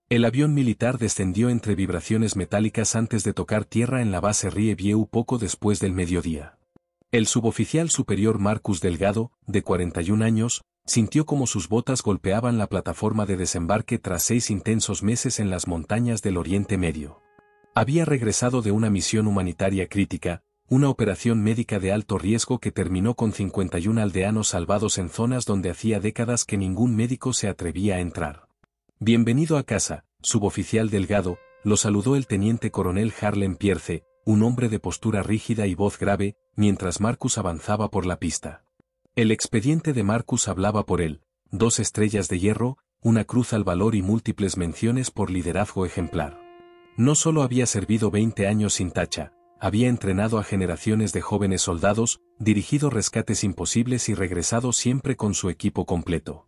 El avión militar descendió entre vibraciones metálicas antes de tocar tierra en la base Rieview poco después del mediodía. El suboficial superior Marcus Delgado, de 41 años, sintió como sus botas golpeaban la plataforma de desembarque tras 6 intensos meses en las montañas del Oriente Medio. Había regresado de una misión humanitaria crítica, una operación médica de alto riesgo que terminó con 51 aldeanos salvados en zonas donde hacía décadas que ningún médico se atrevía a entrar. Bienvenido a casa, suboficial Delgado, lo saludó el teniente coronel Harlem Pierce, un hombre de postura rígida y voz grave, mientras Marcus avanzaba por la pista. El expediente de Marcus hablaba por él: 2 estrellas de hierro, una cruz al valor y múltiples menciones por liderazgo ejemplar. No solo había servido 20 años sin tacha, había entrenado a generaciones de jóvenes soldados, dirigido rescates imposibles y regresado siempre con su equipo completo.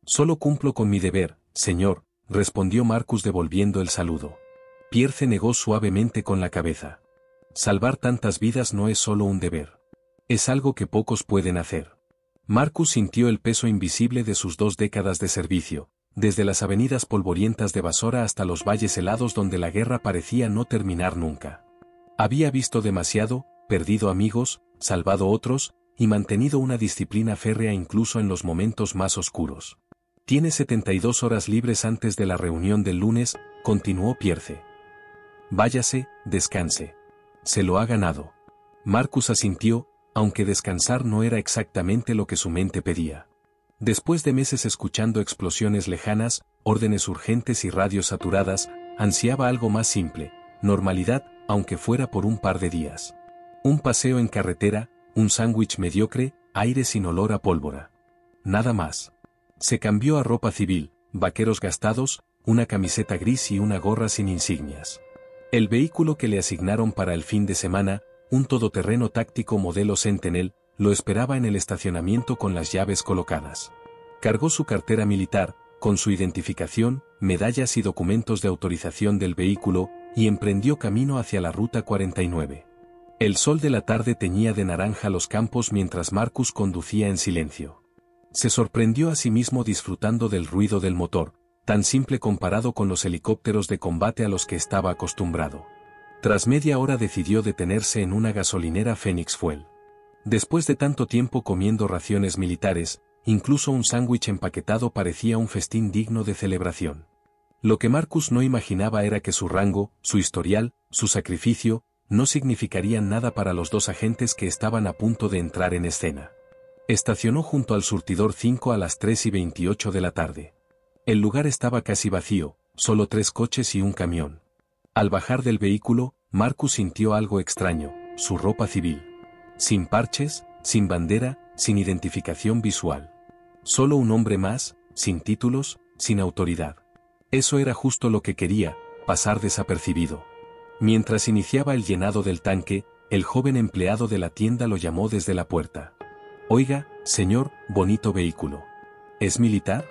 Solo cumplo con mi deber, señor, respondió Marcus devolviendo el saludo. Pierce negó suavemente con la cabeza. Salvar tantas vidas no es solo un deber. Es algo que pocos pueden hacer. Marcus sintió el peso invisible de sus 2 décadas de servicio, desde las avenidas polvorientas de Basora hasta los valles helados donde la guerra parecía no terminar nunca. Había visto demasiado, perdido amigos, salvado otros, y mantenido una disciplina férrea incluso en los momentos más oscuros. Tiene 72 horas libres antes de la reunión del lunes, continuó Pierce. Váyase, descanse. Se lo ha ganado. Marcus asintió, aunque descansar no era exactamente lo que su mente pedía. Después de meses escuchando explosiones lejanas, órdenes urgentes y radios saturadas, ansiaba algo más simple, normalidad, aunque fuera por un par de días. Un paseo en carretera, un sándwich mediocre, aire sin olor a pólvora. Nada más. Se cambió a ropa civil, vaqueros gastados, una camiseta gris y una gorra sin insignias. El vehículo que le asignaron para el fin de semana, un todoterreno táctico modelo Sentinel, lo esperaba en el estacionamiento con las llaves colocadas. Cargó su cartera militar, con su identificación, medallas y documentos de autorización del vehículo, y emprendió camino hacia la Ruta 49. El sol de la tarde teñía de naranja los campos mientras Marcus conducía en silencio. Se sorprendió a sí mismo disfrutando del ruido del motor, tan simple comparado con los helicópteros de combate a los que estaba acostumbrado. Tras media hora decidió detenerse en una gasolinera Phoenix Fuel. Después de tanto tiempo comiendo raciones militares, incluso un sándwich empaquetado parecía un festín digno de celebración. Lo que Marcus no imaginaba era que su rango, su historial, su sacrificio, no significarían nada para los 2 agentes que estaban a punto de entrar en escena. Estacionó junto al surtidor 5 a las 3:28 de la tarde. El lugar estaba casi vacío, solo 3 coches y un camión. Al bajar del vehículo, Marcus sintió algo extraño: su ropa civil. Sin parches, sin bandera, sin identificación visual. Solo un hombre más, sin títulos, sin autoridad. Eso era justo lo que quería, pasar desapercibido. Mientras iniciaba el llenado del tanque, el joven empleado de la tienda lo llamó desde la puerta. Oiga, señor, bonito vehículo. ¿Es militar?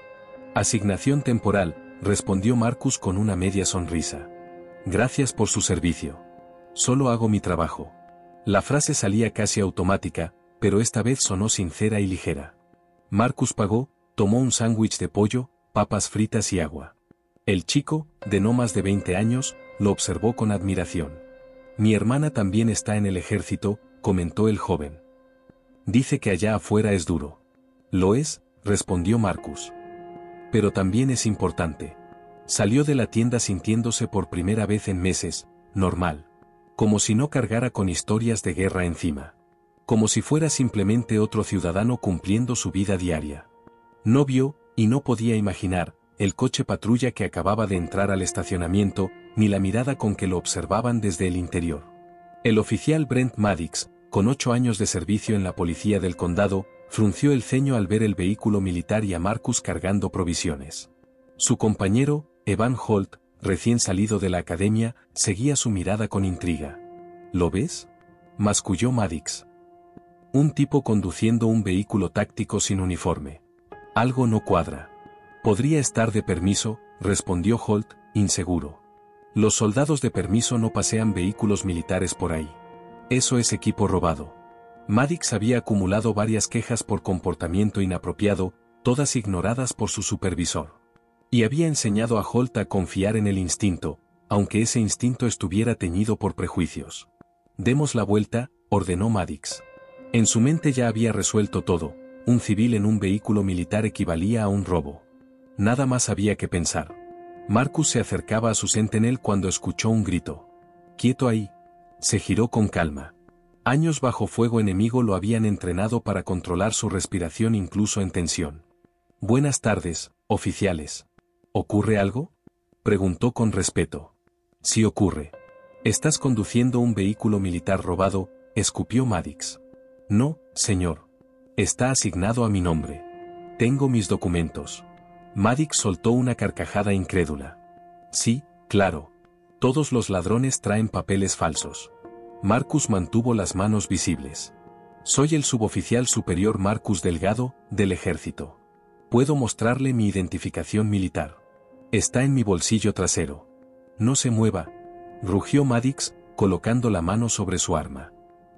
Asignación temporal, respondió Marcus con una media sonrisa. Gracias por su servicio. Solo hago mi trabajo. La frase salía casi automática, pero esta vez sonó sincera y ligera. Marcus pagó, tomó un sándwich de pollo, papas fritas y agua. El chico, de no más de 20 años, lo observó con admiración. Mi hermana también está en el ejército, comentó el joven. Dice que allá afuera es duro. Lo es, respondió Marcus. Pero también es importante. Salió de la tienda sintiéndose por primera vez en meses, normal. Como si no cargara con historias de guerra encima. Como si fuera simplemente otro ciudadano cumpliendo su vida diaria. No vio, y no podía imaginar, el coche patrulla que acababa de entrar al estacionamiento, ni la mirada con que lo observaban desde el interior. El oficial Brent Maddox, con 8 años de servicio en la policía del condado, frunció el ceño al ver el vehículo militar y a Marcus cargando provisiones. Su compañero, Evan Holt, recién salido de la academia, seguía su mirada con intriga. ¿Lo ves?, masculló Maddox. Un tipo conduciendo un vehículo táctico sin uniforme. Algo no cuadra. Podría estar de permiso, respondió Holt, inseguro. Los soldados de permiso no pasean vehículos militares por ahí. Eso es equipo robado. Maddox había acumulado varias quejas por comportamiento inapropiado, todas ignoradas por su supervisor. Y había enseñado a Holt a confiar en el instinto, aunque ese instinto estuviera teñido por prejuicios. Demos la vuelta, ordenó Maddox. En su mente ya había resuelto todo, un civil en un vehículo militar equivalía a un robo. Nada más había que pensar. Marcus se acercaba a su centinel cuando escuchó un grito. «¡Quieto ahí!». Se giró con calma. Años bajo fuego enemigo lo habían entrenado para controlar su respiración incluso en tensión. «Buenas tardes, oficiales. ¿Ocurre algo?», preguntó con respeto. «Sí ocurre. Estás conduciendo un vehículo militar robado», escupió Maddox. «No, señor. Está asignado a mi nombre. Tengo mis documentos». Maddox soltó una carcajada incrédula. «Sí, claro. Todos los ladrones traen papeles falsos». Marcus mantuvo las manos visibles. «Soy el suboficial superior Marcus Delgado, del ejército. Puedo mostrarle mi identificación militar. Está en mi bolsillo trasero». «No se mueva», rugió Maddox, colocando la mano sobre su arma.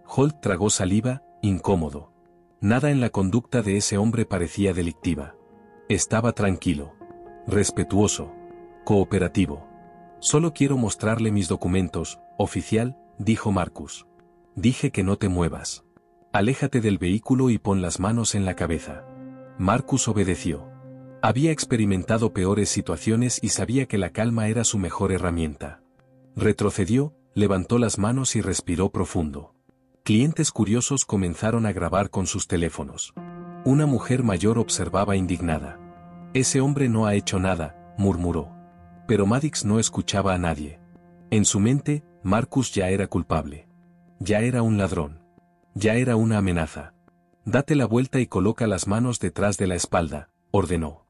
Holt tragó saliva, incómodo. Nada en la conducta de ese hombre parecía delictiva. Estaba tranquilo, respetuoso, cooperativo. «Solo quiero mostrarle mis documentos, oficial», dijo Marcus. «Dije que no te muevas. Aléjate del vehículo y pon las manos en la cabeza». Marcus obedeció. Había experimentado peores situaciones y sabía que la calma era su mejor herramienta. Retrocedió, levantó las manos y respiró profundo. Clientes curiosos comenzaron a grabar con sus teléfonos. Una mujer mayor observaba indignada. «Ese hombre no ha hecho nada», murmuró. Pero Maddox no escuchaba a nadie. En su mente, Marcus ya era culpable. Ya era un ladrón. Ya era una amenaza. «Date la vuelta y coloca las manos detrás de la espalda», ordenó.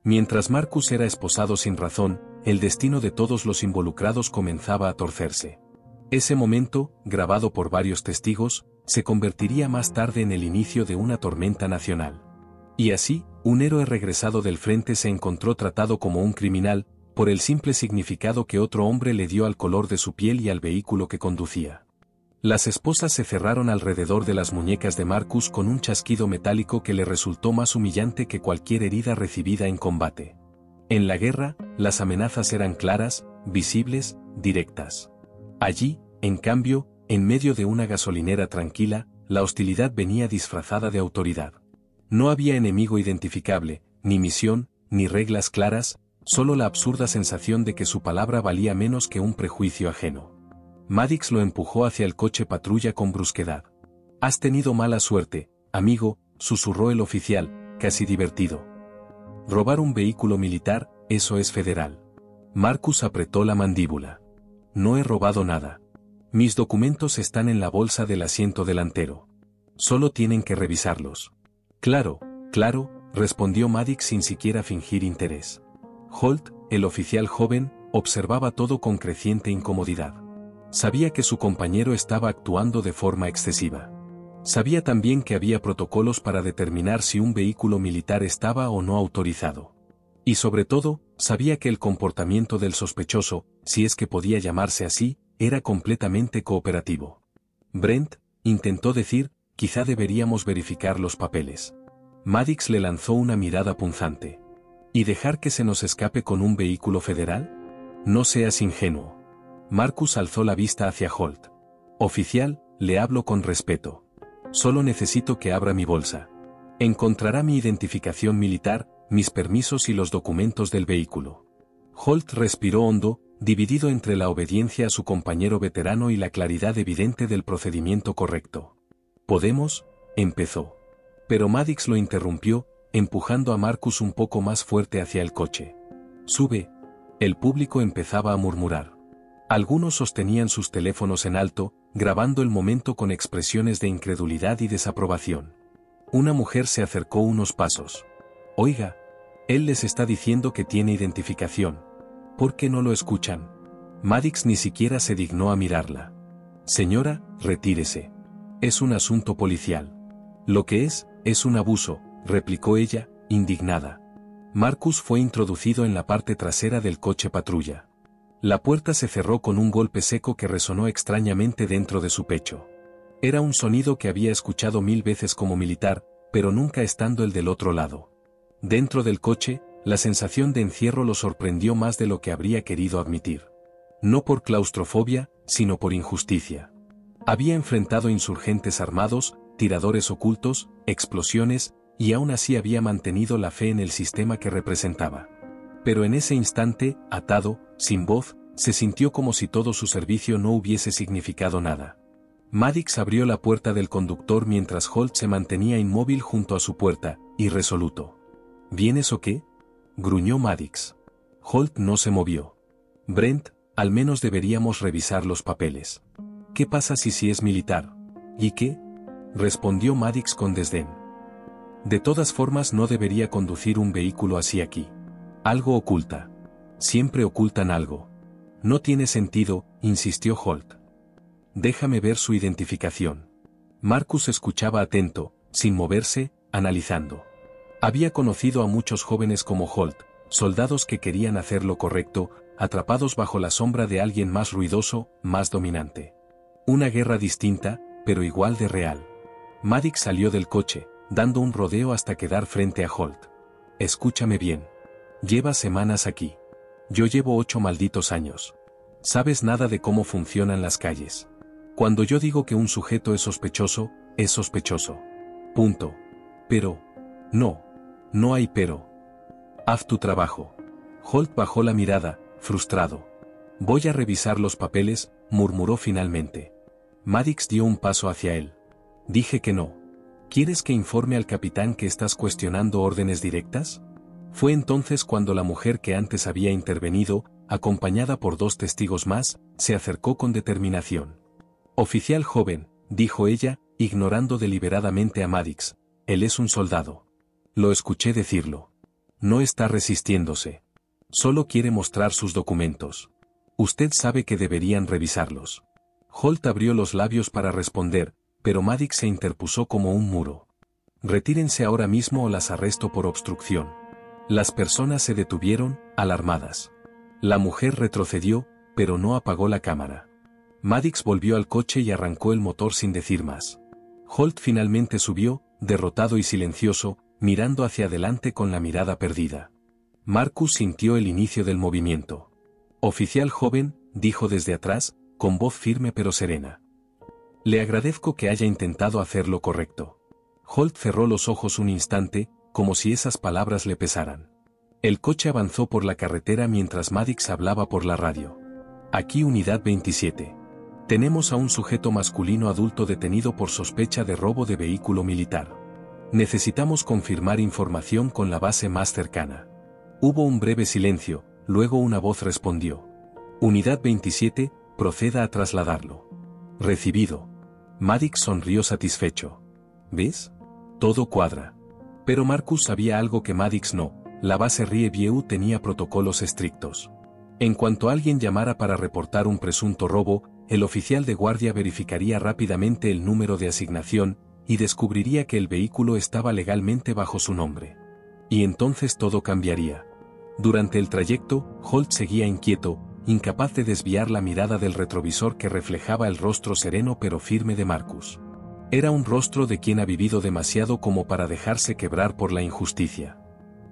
Mientras Marcus era esposado sin razón, el destino de todos los involucrados comenzaba a torcerse. Ese momento, grabado por varios testigos, se convertiría más tarde en el inicio de una tormenta nacional. Y así, un héroe regresado del frente se encontró tratado como un criminal, por el simple significado que otro hombre le dio al color de su piel y al vehículo que conducía. Las esposas se cerraron alrededor de las muñecas de Marcus con un chasquido metálico que le resultó más humillante que cualquier herida recibida en combate. En la guerra, las amenazas eran claras, visibles, directas. Allí, en cambio, en medio de una gasolinera tranquila, la hostilidad venía disfrazada de autoridad. No había enemigo identificable, ni misión, ni reglas claras, solo la absurda sensación de que su palabra valía menos que un prejuicio ajeno. Maddox lo empujó hacia el coche patrulla con brusquedad. «Has tenido mala suerte, amigo», susurró el oficial, casi divertido. «Robar un vehículo militar, eso es federal». Marcus apretó la mandíbula. «No he robado nada. Mis documentos están en la bolsa del asiento delantero. Solo tienen que revisarlos». «Claro, claro», respondió Maddox sin siquiera fingir interés. Holt, el oficial joven, observaba todo con creciente incomodidad. Sabía que su compañero estaba actuando de forma excesiva. Sabía también que había protocolos para determinar si un vehículo militar estaba o no autorizado. Y sobre todo, sabía que el comportamiento del sospechoso, si es que podía llamarse así, era completamente cooperativo. «Brent», intentó decir, «quizá deberíamos verificar los papeles». Maddox le lanzó una mirada punzante. «¿Y dejar que se nos escape con un vehículo federal? No seas ingenuo». Marcus alzó la vista hacia Holt. «Oficial, le hablo con respeto. Solo necesito que abra mi bolsa. Encontrará mi identificación militar, mis permisos y los documentos del vehículo». Holt respiró hondo, dividido entre la obediencia a su compañero veterano y la claridad evidente del procedimiento correcto. «¿Podemos?», empezó. Pero Maddox lo interrumpió, empujando a Marcus un poco más fuerte hacia el coche. «Sube». El público empezaba a murmurar. Algunos sostenían sus teléfonos en alto, grabando el momento con expresiones de incredulidad y desaprobación. Una mujer se acercó unos pasos. «Oiga, él les está diciendo que tiene identificación. ¿Por qué no lo escuchan?». Maddox ni siquiera se dignó a mirarla. «Señora, retírese. Es un asunto policial». «Lo que es un abuso», replicó ella, indignada. Marcus fue introducido en la parte trasera del coche patrulla. La puerta se cerró con un golpe seco que resonó extrañamente dentro de su pecho. Era un sonido que había escuchado 1000 veces como militar, pero nunca estando el del otro lado. Dentro del coche, La sensación de encierro lo sorprendió más de lo que habría querido admitir. No por claustrofobia, sino por injusticia. Había enfrentado insurgentes armados, tiradores ocultos, explosiones, y aún así había mantenido la fe en el sistema que representaba. Pero en ese instante, atado, sin voz, se sintió como si todo su servicio no hubiese significado nada. Maddox abrió la puerta del conductor mientras Holt se mantenía inmóvil junto a su puerta, irresoluto. ¿Vienes o qué?, gruñó Maddox. Holt no se movió. Brent, al menos deberíamos revisar los papeles. ¿Qué pasa si es militar? ¿Y qué?, respondió Maddox con desdén. De todas formas no debería conducir un vehículo así aquí. Algo oculta. Siempre ocultan algo. No tiene sentido, insistió Holt. Déjame ver su identificación. Marcus escuchaba atento, sin moverse, analizando. Había conocido a muchos jóvenes como Holt, soldados que querían hacer lo correcto, atrapados bajo la sombra de alguien más ruidoso, más dominante. Una guerra distinta, pero igual de real. Maddox salió del coche, dando un rodeo hasta quedar frente a Holt. Escúchame bien. Llevas semanas aquí. Yo llevo 8 malditos años. ¿Sabes nada de cómo funcionan las calles? Cuando yo digo que un sujeto es sospechoso, es sospechoso. Punto. Pero. No hay pero. Haz tu trabajo. Holt bajó la mirada, frustrado. Voy a revisar los papeles, murmuró finalmente. Maddox dio un paso hacia él. Dije que no. ¿Quieres que informe al capitán que estás cuestionando órdenes directas? Fue entonces cuando la mujer que antes había intervenido, acompañada por 2 testigos más, se acercó con determinación. Oficial joven, dijo ella, ignorando deliberadamente a Maddox. Él es un soldado. Lo escuché decirlo. No está resistiéndose. Solo quiere mostrar sus documentos. Usted sabe que deberían revisarlos. Holt abrió los labios para responder, pero Maddox se interpuso como un muro. Retírense ahora mismo o las arresto por obstrucción. Las personas se detuvieron, alarmadas. La mujer retrocedió, pero no apagó la cámara. Maddox volvió al coche y arrancó el motor sin decir más. Holt finalmente subió, derrotado y silencioso, mirando hacia adelante con la mirada perdida. Marcus sintió el inicio del movimiento. Oficial joven, dijo desde atrás, con voz firme pero serena. Le agradezco que haya intentado hacer lo correcto. Holt cerró los ojos un instante, como si esas palabras le pesaran. El coche avanzó por la carretera mientras Maddox hablaba por la radio. Aquí Unidad 27. Tenemos a un sujeto masculino adulto detenido por sospecha de robo de vehículo militar. Necesitamos confirmar información con la base más cercana. Hubo un breve silencio, luego una voz respondió. Unidad 27, proceda a trasladarlo. Recibido. Maddox sonrió satisfecho. ¿Ves? Todo cuadra. Pero Marcus sabía algo que Maddox no. La base Rieview tenía protocolos estrictos. En cuanto alguien llamara para reportar un presunto robo, el oficial de guardia verificaría rápidamente el número de asignación, y descubriría que el vehículo estaba legalmente bajo su nombre. Y entonces todo cambiaría. Durante el trayecto, Holt seguía inquieto, incapaz de desviar la mirada del retrovisor que reflejaba el rostro sereno pero firme de Marcus. Era un rostro de quien ha vivido demasiado como para dejarse quebrar por la injusticia.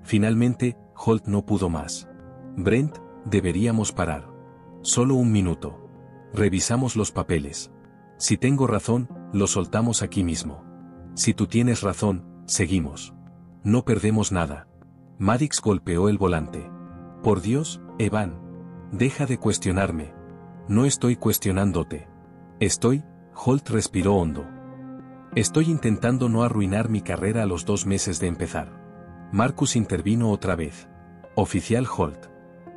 Finalmente, Holt no pudo más. Brent, deberíamos parar. Solo un minuto. Revisamos los papeles. Si tengo razón, lo soltamos aquí mismo. Si tú tienes razón, seguimos. No perdemos nada. Maddox golpeó el volante. Por Dios, Evan. Deja de cuestionarme. No estoy cuestionándote. Holt respiró hondo. Estoy intentando no arruinar mi carrera a los 2 meses de empezar. Marcus intervino otra vez. Oficial Holt.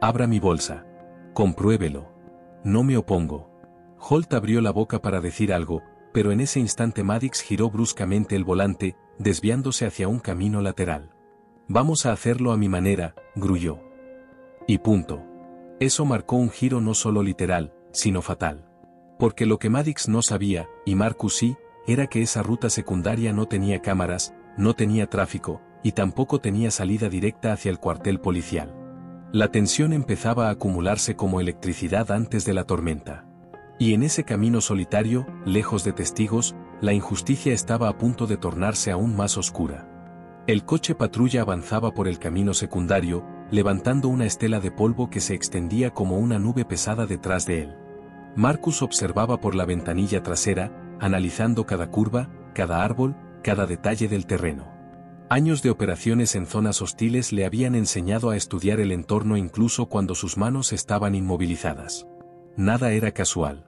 Abra mi bolsa. Compruébelo. No me opongo. Holt abrió la boca para decir algo, pero en ese instante Maddox giró bruscamente el volante, desviándose hacia un camino lateral. Vamos a hacerlo a mi manera, gruñó. Y punto. Eso marcó un giro no solo literal, sino fatal. Porque lo que Maddox no sabía, y Marcus sí, era que esa ruta secundaria no tenía cámaras, no tenía tráfico, y tampoco tenía salida directa hacia el cuartel policial. La tensión empezaba a acumularse como electricidad antes de la tormenta. Y en ese camino solitario, lejos de testigos, la injusticia estaba a punto de tornarse aún más oscura. El coche patrulla avanzaba por el camino secundario, levantando una estela de polvo que se extendía como una nube pesada detrás de él. Marcus observaba por la ventanilla trasera, analizando cada curva, cada árbol, cada detalle del terreno. Años de operaciones en zonas hostiles le habían enseñado a estudiar el entorno incluso cuando sus manos estaban inmovilizadas. Nada era casual.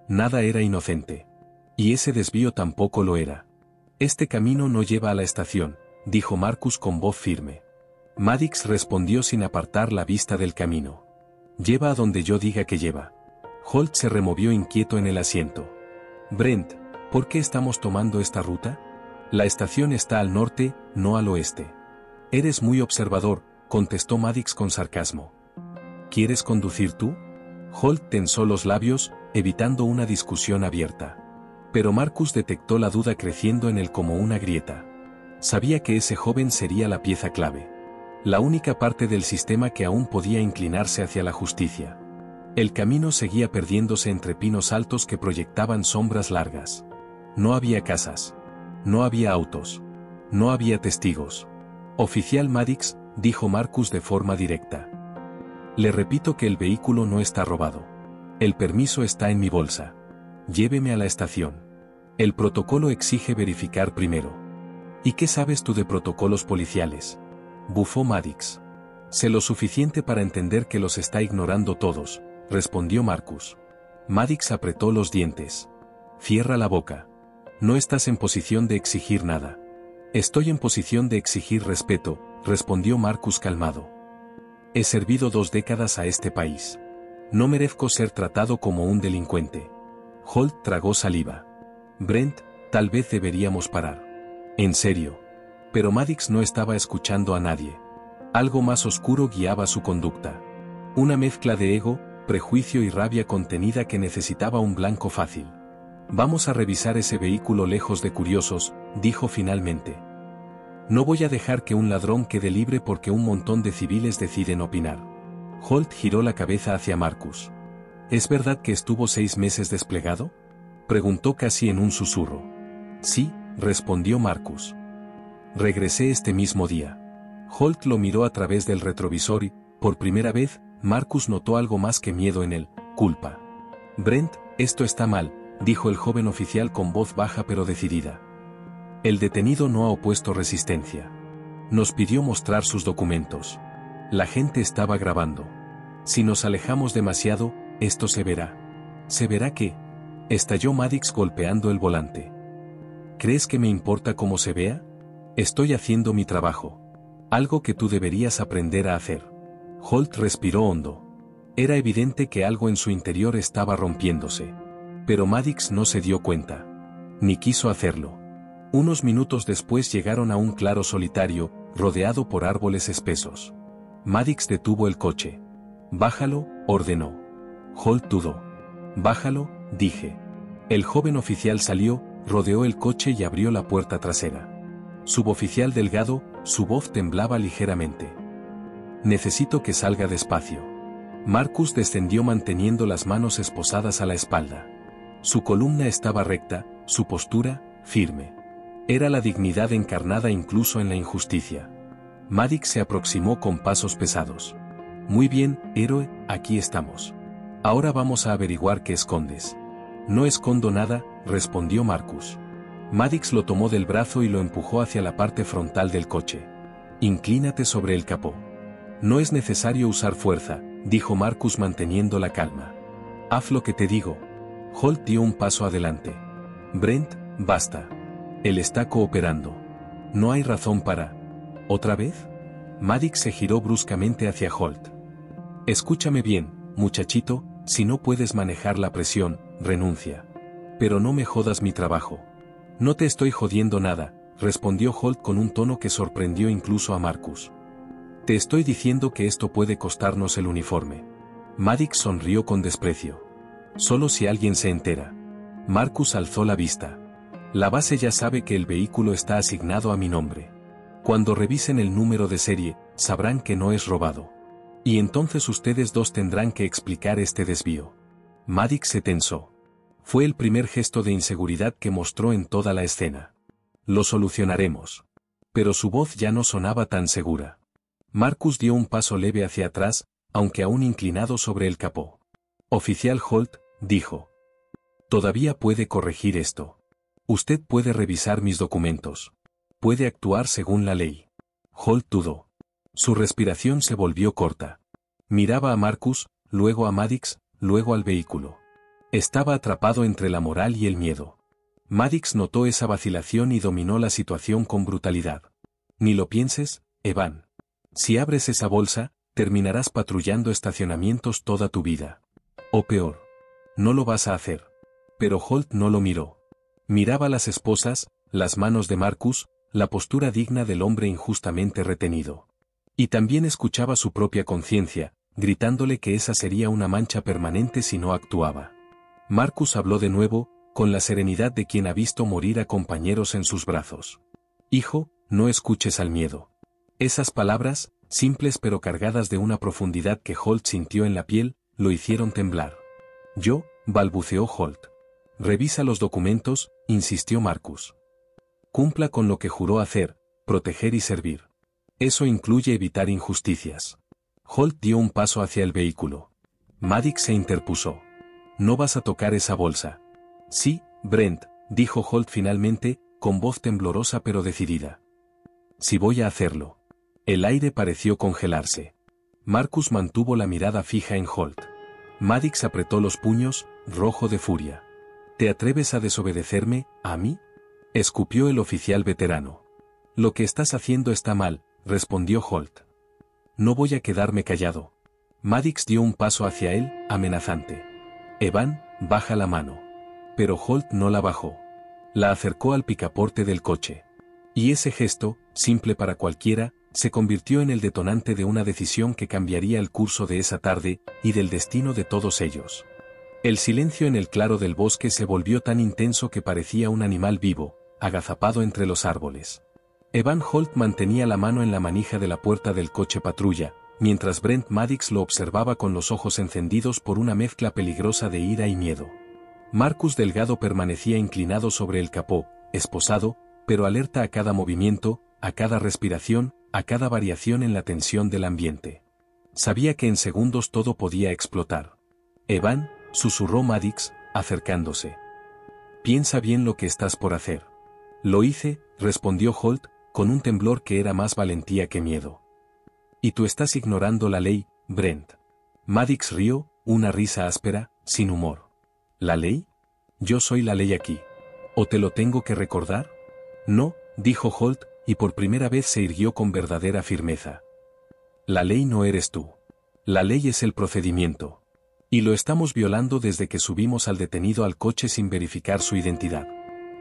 Nada era inocente. Y ese desvío tampoco lo era. Este camino no lleva a la estación, dijo Marcus con voz firme. Maddox respondió sin apartar la vista del camino. Lleva a donde yo diga que lleva. Holt se removió inquieto en el asiento. Brent, ¿por qué estamos tomando esta ruta? La estación está al norte, no al oeste. Eres muy observador, contestó Maddox con sarcasmo. ¿Quieres conducir tú? Holt tensó los labios, evitando una discusión abierta. Pero Marcus detectó la duda creciendo en él como una grieta. Sabía que ese joven sería la pieza clave. La única parte del sistema que aún podía inclinarse hacia la justicia. El camino seguía perdiéndose entre pinos altos que proyectaban sombras largas. No había casas. No había autos. No había testigos. Oficial Maddox, dijo Marcus de forma directa. Le repito que el vehículo no está robado. El permiso está en mi bolsa. Lléveme a la estación. El protocolo exige verificar primero. ¿Y qué sabes tú de protocolos policiales? Bufó Maddox. Sé lo suficiente para entender que los está ignorando todos, respondió Marcus. Maddox apretó los dientes. Cierra la boca. No estás en posición de exigir nada. Estoy en posición de exigir respeto, respondió Marcus calmado. He servido 2 décadas a este país. No merezco ser tratado como un delincuente. Holt tragó saliva. Brent, tal vez deberíamos parar. En serio. Pero Maddox no estaba escuchando a nadie. Algo más oscuro guiaba su conducta. Una mezcla de ego, prejuicio y rabia contenida que necesitaba un blanco fácil. Vamos a revisar ese vehículo lejos de curiosos, dijo finalmente. No voy a dejar que un ladrón quede libre porque un montón de civiles deciden opinar. Holt giró la cabeza hacia Marcus. ¿Es verdad que estuvo 6 meses desplegado? Preguntó casi en un susurro. Sí, respondió Marcus. Regresé este mismo día. Holt lo miró a través del retrovisor y, por primera vez, Marcus notó algo más que miedo en él, culpa. Brent, esto está mal, dijo el joven oficial con voz baja pero decidida. El detenido no ha opuesto resistencia. Nos pidió mostrar sus documentos. La gente estaba grabando. Si nos alejamos demasiado, esto se verá. ¿Se verá qué? Estalló Maddox golpeando el volante. ¿Crees que me importa cómo se vea? Estoy haciendo mi trabajo. Algo que tú deberías aprender a hacer. Holt respiró hondo. Era evidente que algo en su interior estaba rompiéndose. Pero Maddox no se dio cuenta. Ni quiso hacerlo. Unos minutos después llegaron a un claro solitario, rodeado por árboles espesos. Maddox detuvo el coche. Bájalo, ordenó. Holt dudó. Bájalo, dije. El joven oficial salió, rodeó el coche y abrió la puerta trasera. Suboficial Delgado, su voz temblaba ligeramente. Necesito que salga despacio. Marcus descendió manteniendo las manos esposadas a la espalda. Su columna estaba recta, su postura, firme. Era la dignidad encarnada incluso en la injusticia. Maddox se aproximó con pasos pesados. Muy bien, héroe, aquí estamos. Ahora vamos a averiguar qué escondes. No escondo nada, respondió Marcus. Maddox lo tomó del brazo y lo empujó hacia la parte frontal del coche. Inclínate sobre el capó. No es necesario usar fuerza, dijo Marcus manteniendo la calma. Haz lo que te digo. Holt dio un paso adelante. Brent, basta. Él está cooperando. No hay razón para... ¿Otra vez? Maddox se giró bruscamente hacia Holt. Escúchame bien, muchachito, si no puedes manejar la presión, renuncia. Pero no me jodas mi trabajo. No te estoy jodiendo nada, respondió Holt con un tono que sorprendió incluso a Marcus. Te estoy diciendo que esto puede costarnos el uniforme. Maddox sonrió con desprecio. Solo si alguien se entera. Marcus alzó la vista. La base ya sabe que el vehículo está asignado a mi nombre. Cuando revisen el número de serie, sabrán que no es robado. Y entonces ustedes dos tendrán que explicar este desvío. Maddox se tensó. Fue el primer gesto de inseguridad que mostró en toda la escena. Lo solucionaremos. pero su voz ya no sonaba tan segura. Marcus dio un paso leve hacia atrás, aunque aún inclinado sobre el capó. Oficial Holt, dijo. Todavía puede corregir esto. Usted puede revisar mis documentos. Puede actuar según la ley. Holt dudó. Su respiración se volvió corta. Miraba a Marcus, luego a Maddox, luego al vehículo. Estaba atrapado entre la moral y el miedo. Maddox notó esa vacilación y dominó la situación con brutalidad. Ni lo pienses, Evan. Si abres esa bolsa, terminarás patrullando estacionamientos toda tu vida. O peor. No lo vas a hacer. Pero Holt no lo miró. Miraba las esposas, las manos de Marcus, la postura digna del hombre injustamente retenido. Y también escuchaba su propia conciencia, gritándole que esa sería una mancha permanente si no actuaba. Marcus habló de nuevo, con la serenidad de quien ha visto morir a compañeros en sus brazos. Hijo, no escuches al miedo. Esas palabras, simples pero cargadas de una profundidad que Holt sintió en la piel, lo hicieron temblar. Yo, balbuceó Holt. Revisa los documentos, insistió Marcus. Cumpla con lo que juró hacer, proteger y servir. Eso incluye evitar injusticias. Holt dio un paso hacia el vehículo. Maddox se interpuso. No vas a tocar esa bolsa. Sí, Brent, dijo Holt finalmente, con voz temblorosa pero decidida. Sí voy a hacerlo. El aire pareció congelarse. Marcus mantuvo la mirada fija en Holt. Maddox apretó los puños, rojo de furia. ¿Te atreves a desobedecerme, a mí? Escupió el oficial veterano. Lo que estás haciendo está mal, respondió Holt. No voy a quedarme callado. Maddox dio un paso hacia él, amenazante. Evan, baja la mano. Pero Holt no la bajó. La acercó al picaporte del coche. Y ese gesto, simple para cualquiera, se convirtió en el detonante de una decisión que cambiaría el curso de esa tarde, y del destino de todos ellos. El silencio en el claro del bosque se volvió tan intenso que parecía un animal vivo, agazapado entre los árboles. Evan Holt mantenía la mano en la manija de la puerta del coche patrulla, mientras Brent Maddox lo observaba con los ojos encendidos por una mezcla peligrosa de ira y miedo. Marcus Delgado permanecía inclinado sobre el capó, esposado, pero alerta a cada movimiento, a cada respiración, a cada variación en la tensión del ambiente. Sabía que en segundos todo podía explotar. Evan, susurró Maddox, acercándose. Piensa bien lo que estás por hacer. Lo hice, respondió Holt, con un temblor que era más valentía que miedo. Y tú estás ignorando la ley, Brent. Maddox rió, una risa áspera, sin humor. ¿La ley? Yo soy la ley aquí. ¿O te lo tengo que recordar? No, dijo Holt, y por primera vez se irguió con verdadera firmeza. La ley no eres tú. La ley es el procedimiento. Y lo estamos violando desde que subimos al detenido al coche sin verificar su identidad.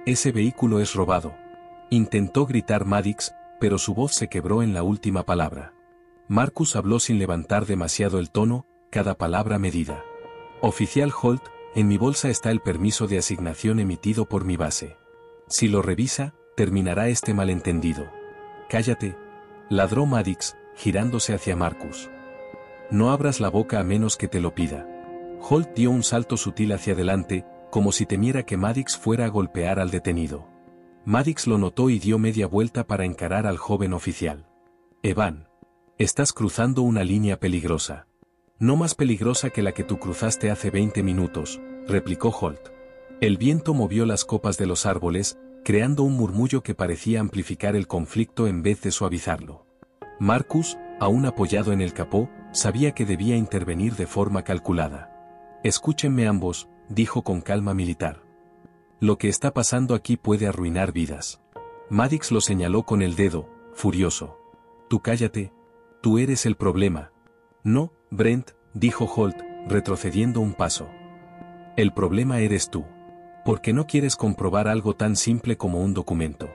Ese vehículo es robado. Intentó gritar Maddox, pero su voz se quebró en la última palabra. Marcus habló sin levantar demasiado el tono, cada palabra medida. Oficial Holt, en mi bolsa está el permiso de asignación emitido por mi base. Si lo revisa, terminará este malentendido. Cállate, ladró Maddox, girándose hacia Marcus. No abras la boca a menos que te lo pida. Holt dio un salto sutil hacia adelante, como si temiera que Maddox fuera a golpear al detenido. Maddox lo notó y dio media vuelta para encarar al joven oficial. Evan, estás cruzando una línea peligrosa. No más peligrosa que la que tú cruzaste hace 20 minutos, replicó Holt. El viento movió las copas de los árboles, creando un murmullo que parecía amplificar el conflicto en vez de suavizarlo. Marcus, aún apoyado en el capó, sabía que debía intervenir de forma calculada. Escúchenme ambos, dijo con calma militar. Lo que está pasando aquí puede arruinar vidas. Maddox lo señaló con el dedo, furioso. Tú cállate. Tú eres el problema. No, Brent, dijo Holt, retrocediendo un paso. El problema eres tú. Porque no quieres comprobar algo tan simple como un documento.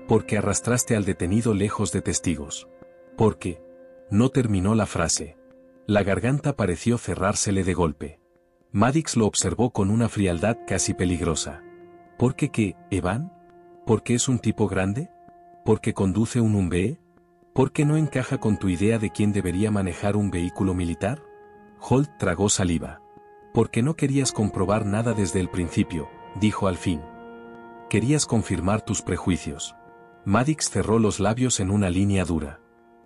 Porque arrastraste al detenido lejos de testigos. Porque... No terminó la frase. La garganta pareció cerrársele de golpe. Maddox lo observó con una frialdad casi peligrosa. ¿Por qué qué, Evan? ¿Por qué es un tipo grande? ¿Por qué conduce un Humvee? ¿Por qué no encaja con tu idea de quién debería manejar un vehículo militar? Holt tragó saliva. Porque no querías comprobar nada desde el principio, dijo al fin. Querías confirmar tus prejuicios. Maddox cerró los labios en una línea dura.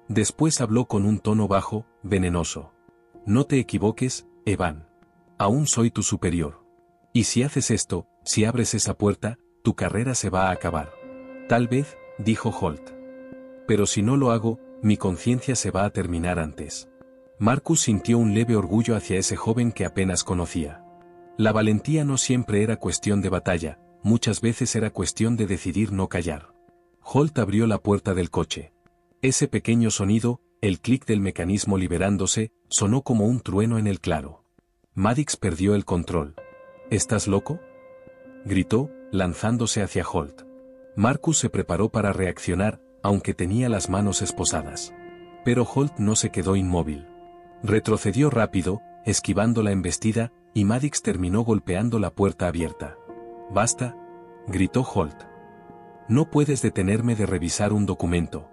Después habló con un tono bajo, venenoso. No te equivoques, Evan. Aún soy tu superior. Y si haces esto, si abres esa puerta, tu carrera se va a acabar. Tal vez, dijo Holt. Pero si no lo hago, mi conciencia se va a terminar antes. Marcus sintió un leve orgullo hacia ese joven que apenas conocía. La valentía no siempre era cuestión de batalla, muchas veces era cuestión de decidir no callar. Holt abrió la puerta del coche. Ese pequeño sonido, el clic del mecanismo liberándose, sonó como un trueno en el claro. Maddox perdió el control. ¿Estás loco?, gritó, lanzándose hacia Holt. Marcus se preparó para reaccionar, aunque tenía las manos esposadas. Pero Holt no se quedó inmóvil. Retrocedió rápido, esquivando la embestida, y Maddox terminó golpeando la puerta abierta. «¡Basta!», gritó Holt. «No puedes detenerme de revisar un documento.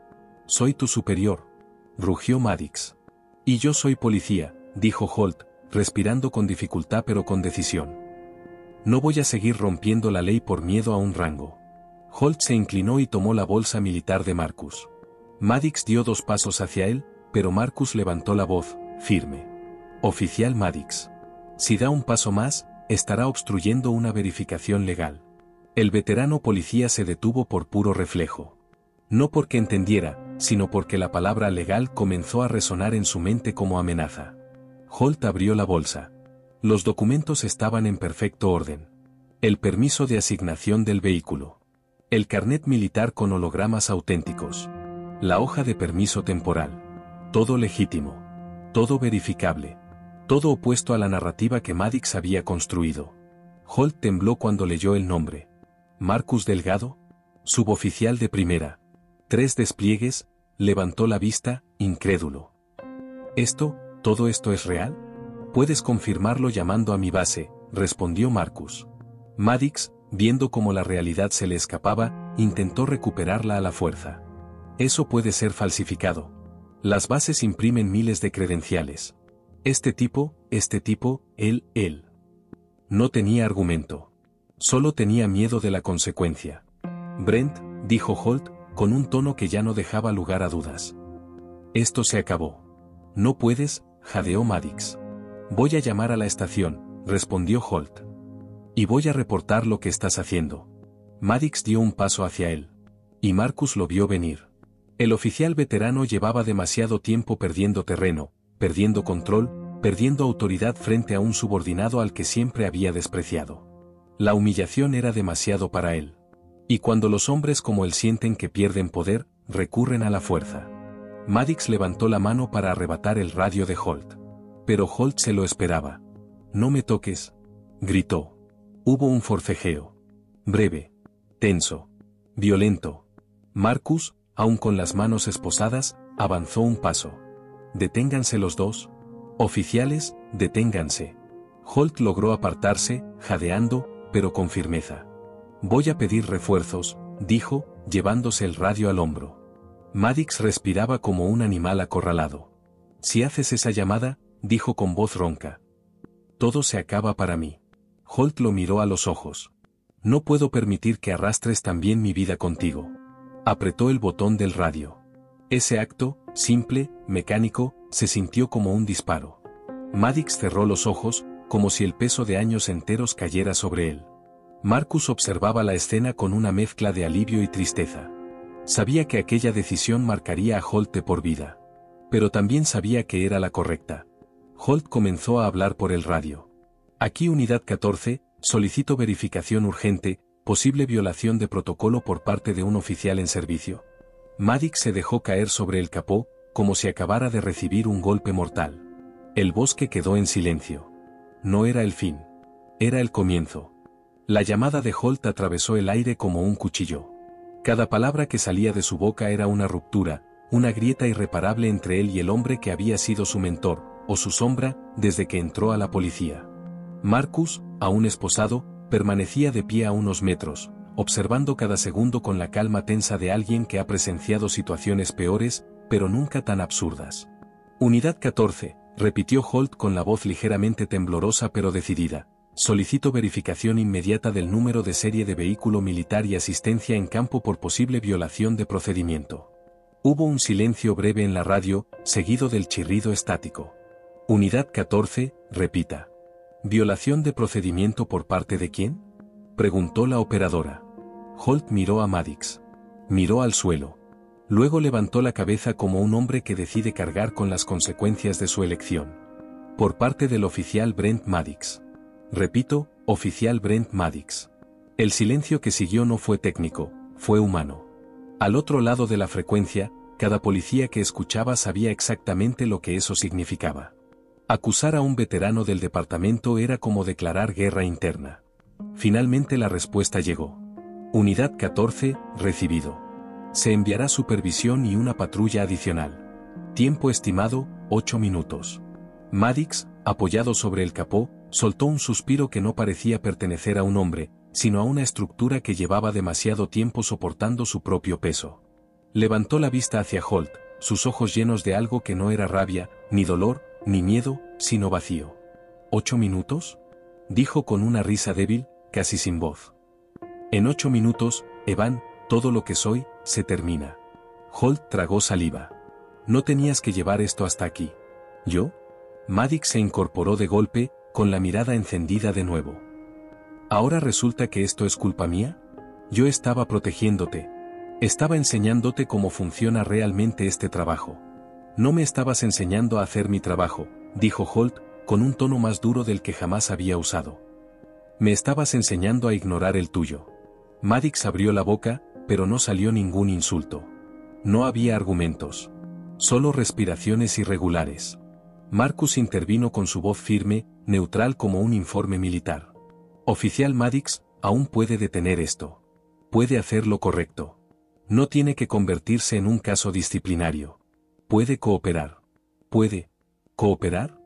Soy tu superior», rugió Maddox. «Y yo soy policía», dijo Holt, respirando con dificultad pero con decisión. «No voy a seguir rompiendo la ley por miedo a un rango». Holt se inclinó y tomó la bolsa militar de Marcus. Maddox dio 2 pasos hacia él, pero Marcus levantó la voz, firme. «Oficial Maddox. Si da un paso más, estará obstruyendo una verificación legal». El veterano policía se detuvo por puro reflejo. No porque entendiera, sino porque la palabra legal comenzó a resonar en su mente como amenaza. Holt abrió la bolsa. Los documentos estaban en perfecto orden. El permiso de asignación del vehículo. El carnet militar con hologramas auténticos. La hoja de permiso temporal. Todo legítimo. Todo verificable. Todo opuesto a la narrativa que Maddox había construido. Holt tembló cuando leyó el nombre. Marcus Delgado, suboficial de primera. 3 despliegues, levantó la vista, incrédulo. ¿Todo esto es real? Puedes confirmarlo llamando a mi base, respondió Marcus. Maddox, viendo cómo la realidad se le escapaba, intentó recuperarla a la fuerza. Eso puede ser falsificado. Las bases imprimen miles de credenciales. Este tipo, él. No tenía argumento. Solo tenía miedo de la consecuencia. Brent, dijo Holt, con un tono que ya no dejaba lugar a dudas. Esto se acabó. No puedes, jadeó Maddox. Voy a llamar a la estación, respondió Holt. Y voy a reportar lo que estás haciendo. Maddox dio un paso hacia él. Y Marcus lo vio venir. El oficial veterano llevaba demasiado tiempo perdiendo terreno, perdiendo control, perdiendo autoridad frente a un subordinado al que siempre había despreciado. La humillación era demasiado para él. Y cuando los hombres como él sienten que pierden poder, recurren a la fuerza. Maddox levantó la mano para arrebatar el radio de Holt. Pero Holt se lo esperaba. «No me toques», gritó. Hubo un forcejeo. Breve. Tenso. Violento. Marcus, aun con las manos esposadas, avanzó un paso. «Deténganse los dos. Oficiales, deténganse». Holt logró apartarse, jadeando, pero con firmeza. «Voy a pedir refuerzos», dijo, llevándose el radio al hombro. Maddox respiraba como un animal acorralado. «Si haces esa llamada», dijo con voz ronca. «Todo se acaba para mí». Holt lo miró a los ojos. «No puedo permitir que arrastres también mi vida contigo». Apretó el botón del radio. Ese acto, simple, mecánico, se sintió como un disparo. Maddox cerró los ojos, como si el peso de años enteros cayera sobre él. Marcus observaba la escena con una mezcla de alivio y tristeza. Sabía que aquella decisión marcaría a Holt de por vida. Pero también sabía que era la correcta. Holt comenzó a hablar por el radio. «Aquí Unidad 14, solicito verificación urgente, posible violación de protocolo por parte de un oficial en servicio». Maddox se dejó caer sobre el capó, como si acabara de recibir un golpe mortal. El bosque quedó en silencio. No era el fin. Era el comienzo. La llamada de Holt atravesó el aire como un cuchillo. Cada palabra que salía de su boca era una ruptura, una grieta irreparable entre él y el hombre que había sido su mentor, o su sombra, desde que entró a la policía. Marcus, aún esposado, permanecía de pie a unos metros, observando cada segundo con la calma tensa de alguien que ha presenciado situaciones peores, pero nunca tan absurdas. «Unidad 14», repitió Holt con la voz ligeramente temblorosa pero decidida. Solicito verificación inmediata del número de serie de vehículo militar y asistencia en campo por posible violación de procedimiento. Hubo un silencio breve en la radio, seguido del chirrido estático. Unidad 14, repita. ¿Violación de procedimiento por parte de quién?, preguntó la operadora. Holt miró a Maddox. Miró al suelo. Luego levantó la cabeza como un hombre que decide cargar con las consecuencias de su elección. Por parte del oficial Brent Maddox. Repito, oficial Brent Maddox. El silencio que siguió no fue técnico, fue humano. Al otro lado de la frecuencia, cada policía que escuchaba sabía exactamente lo que eso significaba. Acusar a un veterano del departamento era como declarar guerra interna. Finalmente la respuesta llegó. Unidad 14, recibido. Se enviará supervisión y una patrulla adicional. Tiempo estimado, 8 minutos. Maddox, apoyado sobre el capó, soltó un suspiro que no parecía pertenecer a un hombre, sino a una estructura que llevaba demasiado tiempo soportando su propio peso. Levantó la vista hacia Holt, sus ojos llenos de algo que no era rabia, ni dolor, ni miedo, sino vacío. ¿8 minutos? Dijo con una risa débil, casi sin voz. En 8 minutos, Evan, todo lo que soy, se termina. Holt tragó saliva. No tenías que llevar esto hasta aquí. ¿Yo? Maddox se incorporó de golpe, con la mirada encendida de nuevo. ¿Ahora resulta que esto es culpa mía? Yo estaba protegiéndote. Estaba enseñándote cómo funciona realmente este trabajo. No me estabas enseñando a hacer mi trabajo, dijo Holt, con un tono más duro del que jamás había usado. Me estabas enseñando a ignorar el tuyo. Maddox abrió la boca, pero no salió ningún insulto. No había argumentos. Solo respiraciones irregulares. Marcus intervino con su voz firme, neutral como un informe militar. Oficial Maddox, aún puede detener esto. Puede hacer lo correcto. No tiene que convertirse en un caso disciplinario. Puede cooperar. ¿Puede cooperar?,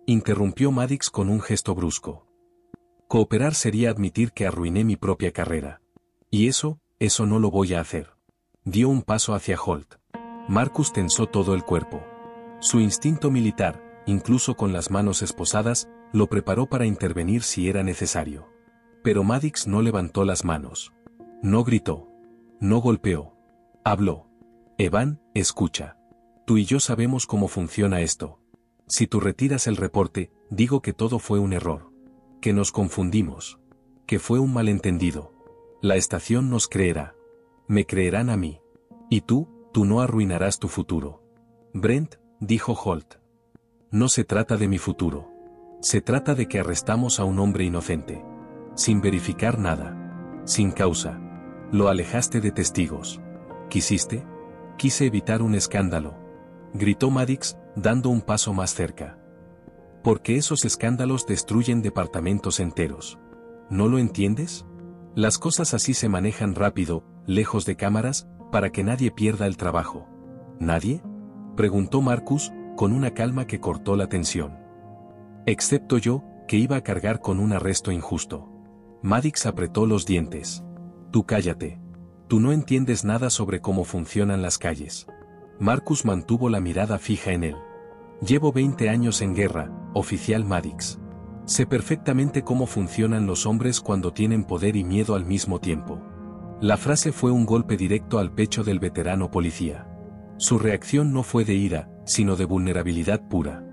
interrumpió Maddox con un gesto brusco. Cooperar sería admitir que arruiné mi propia carrera. Y eso no lo voy a hacer. Dio un paso hacia Holt. Marcus tensó todo el cuerpo. Su instinto militar, incluso con las manos esposadas, lo preparó para intervenir si era necesario. Pero Maddox no levantó las manos. No gritó. No golpeó. Habló. Evan, escucha. Tú y yo sabemos cómo funciona esto. Si tú retiras el reporte, digo que todo fue un error. Que nos confundimos. Que fue un malentendido. La estación nos creerá. Me creerán a mí. Y tú no arruinarás tu futuro. Brent, dijo Holt. No se trata de mi futuro. Se trata de que arrestamos a un hombre inocente. Sin verificar nada. Sin causa. Lo alejaste de testigos. ¿Quisiste? Quise evitar un escándalo. Gritó Maddox, dando un paso más cerca. Porque esos escándalos destruyen departamentos enteros. ¿No lo entiendes? Las cosas así se manejan rápido, lejos de cámaras, para que nadie pierda el trabajo. ¿Nadie?, preguntó Marcus, con una calma que cortó la tensión. Excepto yo, que iba a cargar con un arresto injusto. Maddox apretó los dientes. Tú cállate. Tú no entiendes nada sobre cómo funcionan las calles. Marcus mantuvo la mirada fija en él. Llevo 20 años en guerra, oficial Maddox. Sé perfectamente cómo funcionan los hombres cuando tienen poder y miedo al mismo tiempo. La frase fue un golpe directo al pecho del veterano policía. Su reacción no fue de ira, sino de vulnerabilidad pura.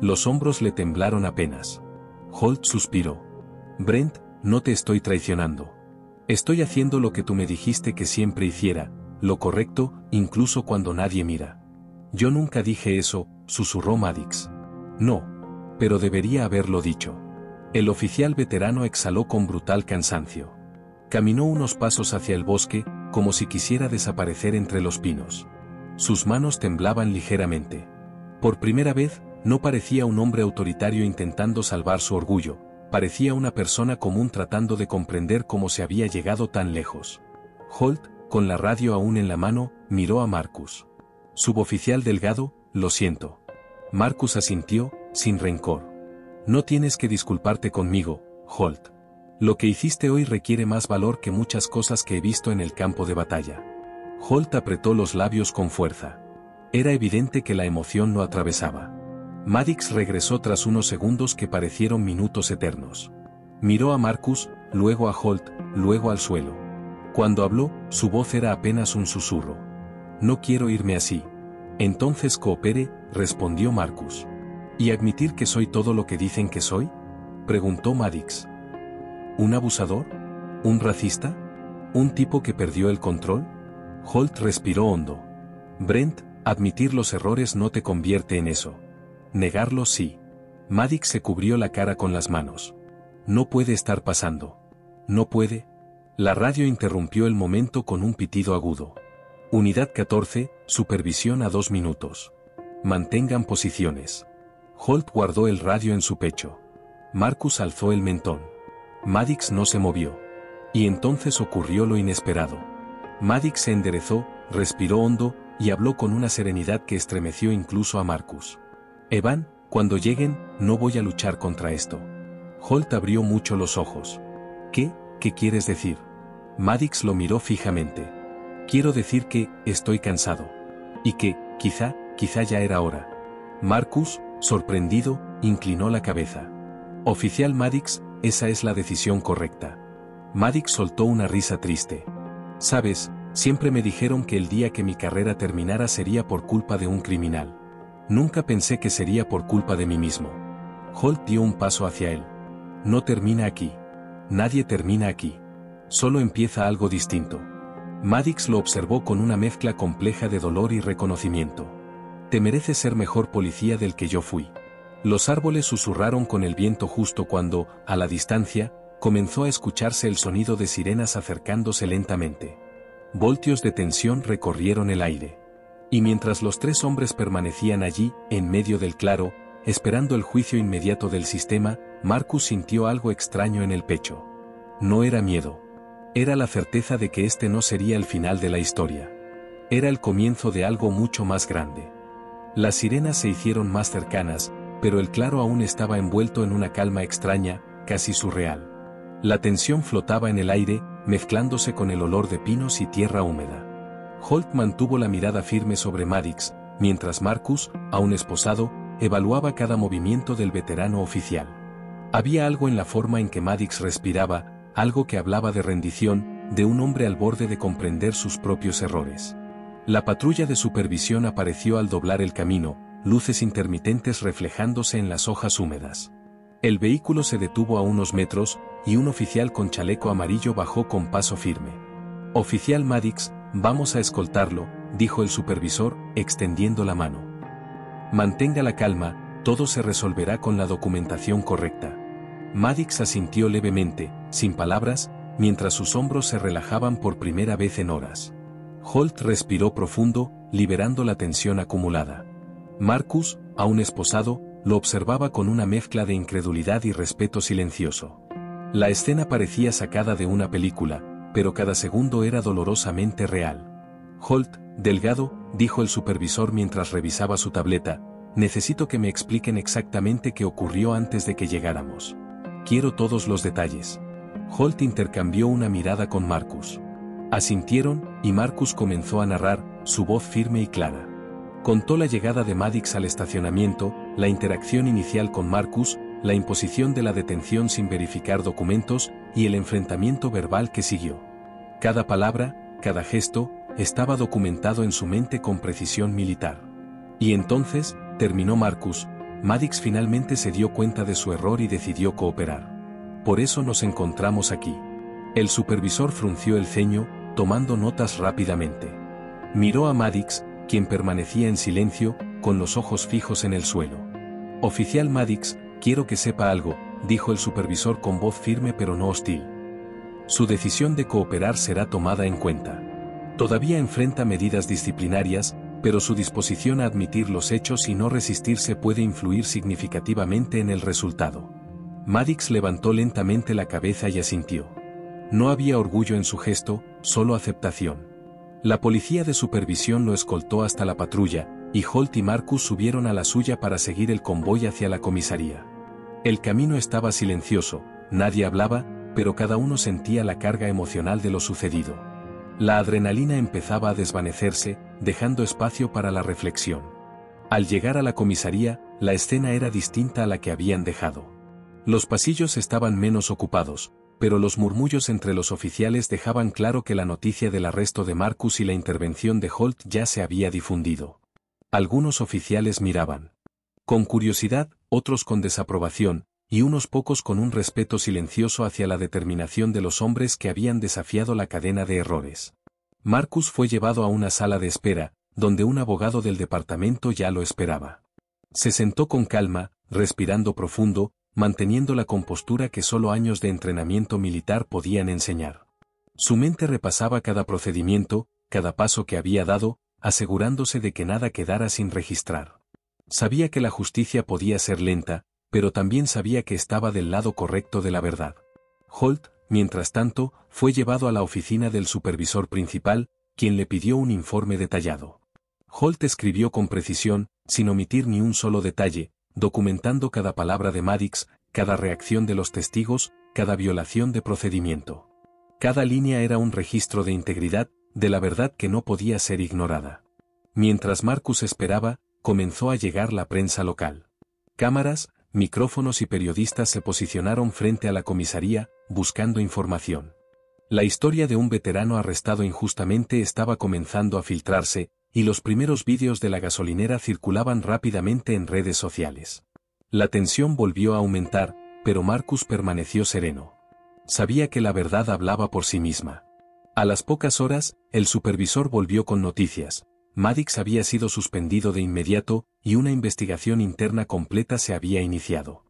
Los hombros le temblaron apenas. Holt suspiró. Brent, no te estoy traicionando. Estoy haciendo lo que tú me dijiste que siempre hiciera, lo correcto, incluso cuando nadie mira. Yo nunca dije eso, susurró Maddox. No. Pero debería haberlo dicho. El oficial veterano exhaló con brutal cansancio. Caminó unos pasos hacia el bosque, como si quisiera desaparecer entre los pinos. Sus manos temblaban ligeramente. Por primera vez, no parecía un hombre autoritario intentando salvar su orgullo, parecía una persona común tratando de comprender cómo se había llegado tan lejos. Holt, con la radio aún en la mano, miró a Marcus. Suboficial Delgado, lo siento. Marcus asintió, sin rencor. No tienes que disculparte conmigo, Holt. Lo que hiciste hoy requiere más valor que muchas cosas que he visto en el campo de batalla. Holt apretó los labios con fuerza. Era evidente que la emoción lo atravesaba. Maddox regresó tras unos segundos que parecieron minutos eternos. Miró a Marcus, luego a Holt, luego al suelo. Cuando habló, su voz era apenas un susurro. No quiero irme así. Entonces coopere, respondió Marcus. ¿Y admitir que soy todo lo que dicen que soy? Preguntó Maddox. ¿Un abusador? ¿Un racista? ¿Un tipo que perdió el control? Holt respiró hondo. Brent, admitir los errores no te convierte en eso. Negarlos sí. Maddox se cubrió la cara con las manos. No puede estar pasando. No puede. La radio interrumpió el momento con un pitido agudo. Unidad 14, supervisión a 2 minutos. Mantengan posiciones. Holt guardó el radio en su pecho. Marcus alzó el mentón. Maddox no se movió. Y entonces ocurrió lo inesperado. Maddox se enderezó, respiró hondo, y habló con una serenidad que estremeció incluso a Marcus. Evan, cuando lleguen, no voy a luchar contra esto. Holt abrió mucho los ojos. ¿Qué quieres decir? Maddox lo miró fijamente. Quiero decir que, estoy cansado. Y que, quizá ya era hora. Marcus, sorprendido, inclinó la cabeza. Oficial Maddox, esa es la decisión correcta. Maddox soltó una risa triste. Sabes, siempre me dijeron que el día que mi carrera terminara sería por culpa de un criminal. Nunca pensé que sería por culpa de mí mismo. Holt dio un paso hacia él. No termina aquí. Nadie termina aquí. Solo empieza algo distinto. Maddox lo observó con una mezcla compleja de dolor y reconocimiento. Te mereces ser mejor policía del que yo fui. Los árboles susurraron con el viento justo cuando, a la distancia, comenzó a escucharse el sonido de sirenas acercándose lentamente. Voltios de tensión recorrieron el aire. Y mientras los 3 hombres permanecían allí, en medio del claro, esperando el juicio inmediato del sistema, Marcus sintió algo extraño en el pecho. No era miedo. Era la certeza de que este no sería el final de la historia. Era el comienzo de algo mucho más grande. Las sirenas se hicieron más cercanas, pero el claro aún estaba envuelto en una calma extraña, casi surreal. La tensión flotaba en el aire, mezclándose con el olor de pinos y tierra húmeda. Holt mantuvo la mirada firme sobre Maddox, mientras Marcus, aún esposado, evaluaba cada movimiento del veterano oficial. Había algo en la forma en que Maddox respiraba, algo que hablaba de rendición, de un hombre al borde de comprender sus propios errores. La patrulla de supervisión apareció al doblar el camino, luces intermitentes reflejándose en las hojas húmedas. El vehículo se detuvo a unos metros, y un oficial con chaleco amarillo bajó con paso firme. Oficial Maddox, vamos a escoltarlo, dijo el supervisor, extendiendo la mano. Mantenga la calma, todo se resolverá con la documentación correcta. Maddox asintió levemente, sin palabras, mientras sus hombros se relajaban por primera vez en horas. Holt respiró profundo, liberando la tensión acumulada. Marcus, aún esposado, lo observaba con una mezcla de incredulidad y respeto silencioso. La escena parecía sacada de una película, pero cada segundo era dolorosamente real. Holt, delgado, dijo el supervisor mientras revisaba su tableta, necesito que me expliquen exactamente qué ocurrió antes de que llegáramos. Quiero todos los detalles. Holt intercambió una mirada con Marcus. Asintieron, y Marcus comenzó a narrar, su voz firme y clara. Contó la llegada de Maddox al estacionamiento, la interacción inicial con Marcus, la imposición de la detención sin verificar documentos, y el enfrentamiento verbal que siguió. Cada palabra, cada gesto, estaba documentado en su mente con precisión militar. Y entonces, terminó Marcus, Maddox finalmente se dio cuenta de su error y decidió cooperar. Por eso nos encontramos aquí. El supervisor frunció el ceño, tomando notas rápidamente. Miró a Maddox, quien permanecía en silencio, con los ojos fijos en el suelo. Oficial Maddox, quiero que sepa algo, dijo el supervisor con voz firme pero no hostil. Su decisión de cooperar será tomada en cuenta. Todavía enfrenta medidas disciplinarias, pero su disposición a admitir los hechos y no resistirse puede influir significativamente en el resultado. Maddox levantó lentamente la cabeza y asintió. No había orgullo en su gesto, solo aceptación. La policía de supervisión lo escoltó hasta la patrulla, y Holt y Marcus subieron a la suya para seguir el convoy hacia la comisaría. El camino estaba silencioso, nadie hablaba, pero cada uno sentía la carga emocional de lo sucedido. La adrenalina empezaba a desvanecerse, dejando espacio para la reflexión. Al llegar a la comisaría, la escena era distinta a la que habían dejado. Los pasillos estaban menos ocupados, pero los murmullos entre los oficiales dejaban claro que la noticia del arresto de Marcus y la intervención de Holt ya se había difundido. Algunos oficiales miraban con curiosidad, otros con desaprobación, y unos pocos con un respeto silencioso hacia la determinación de los hombres que habían desafiado la cadena de errores. Marcus fue llevado a una sala de espera, donde un abogado del departamento ya lo esperaba. Se sentó con calma, respirando profundo, manteniendo la compostura que solo años de entrenamiento militar podían enseñar. Su mente repasaba cada procedimiento, cada paso que había dado, asegurándose de que nada quedara sin registrar. Sabía que la justicia podía ser lenta, pero también sabía que estaba del lado correcto de la verdad. Holt, mientras tanto, fue llevado a la oficina del supervisor principal, quien le pidió un informe detallado. Holt escribió con precisión, sin omitir ni un solo detalle, documentando cada palabra de Maddox, cada reacción de los testigos, cada violación de procedimiento. Cada línea era un registro de integridad, de la verdad que no podía ser ignorada. Mientras Marcus esperaba, comenzó a llegar la prensa local. Cámaras, micrófonos y periodistas se posicionaron frente a la comisaría, buscando información. La historia de un veterano arrestado injustamente estaba comenzando a filtrarse, y los primeros vídeos de la gasolinera circulaban rápidamente en redes sociales. La tensión volvió a aumentar, pero Marcus permaneció sereno. Sabía que la verdad hablaba por sí misma. A las pocas horas, el supervisor volvió con noticias. Maddox había sido suspendido de inmediato, y una investigación interna completa se había iniciado.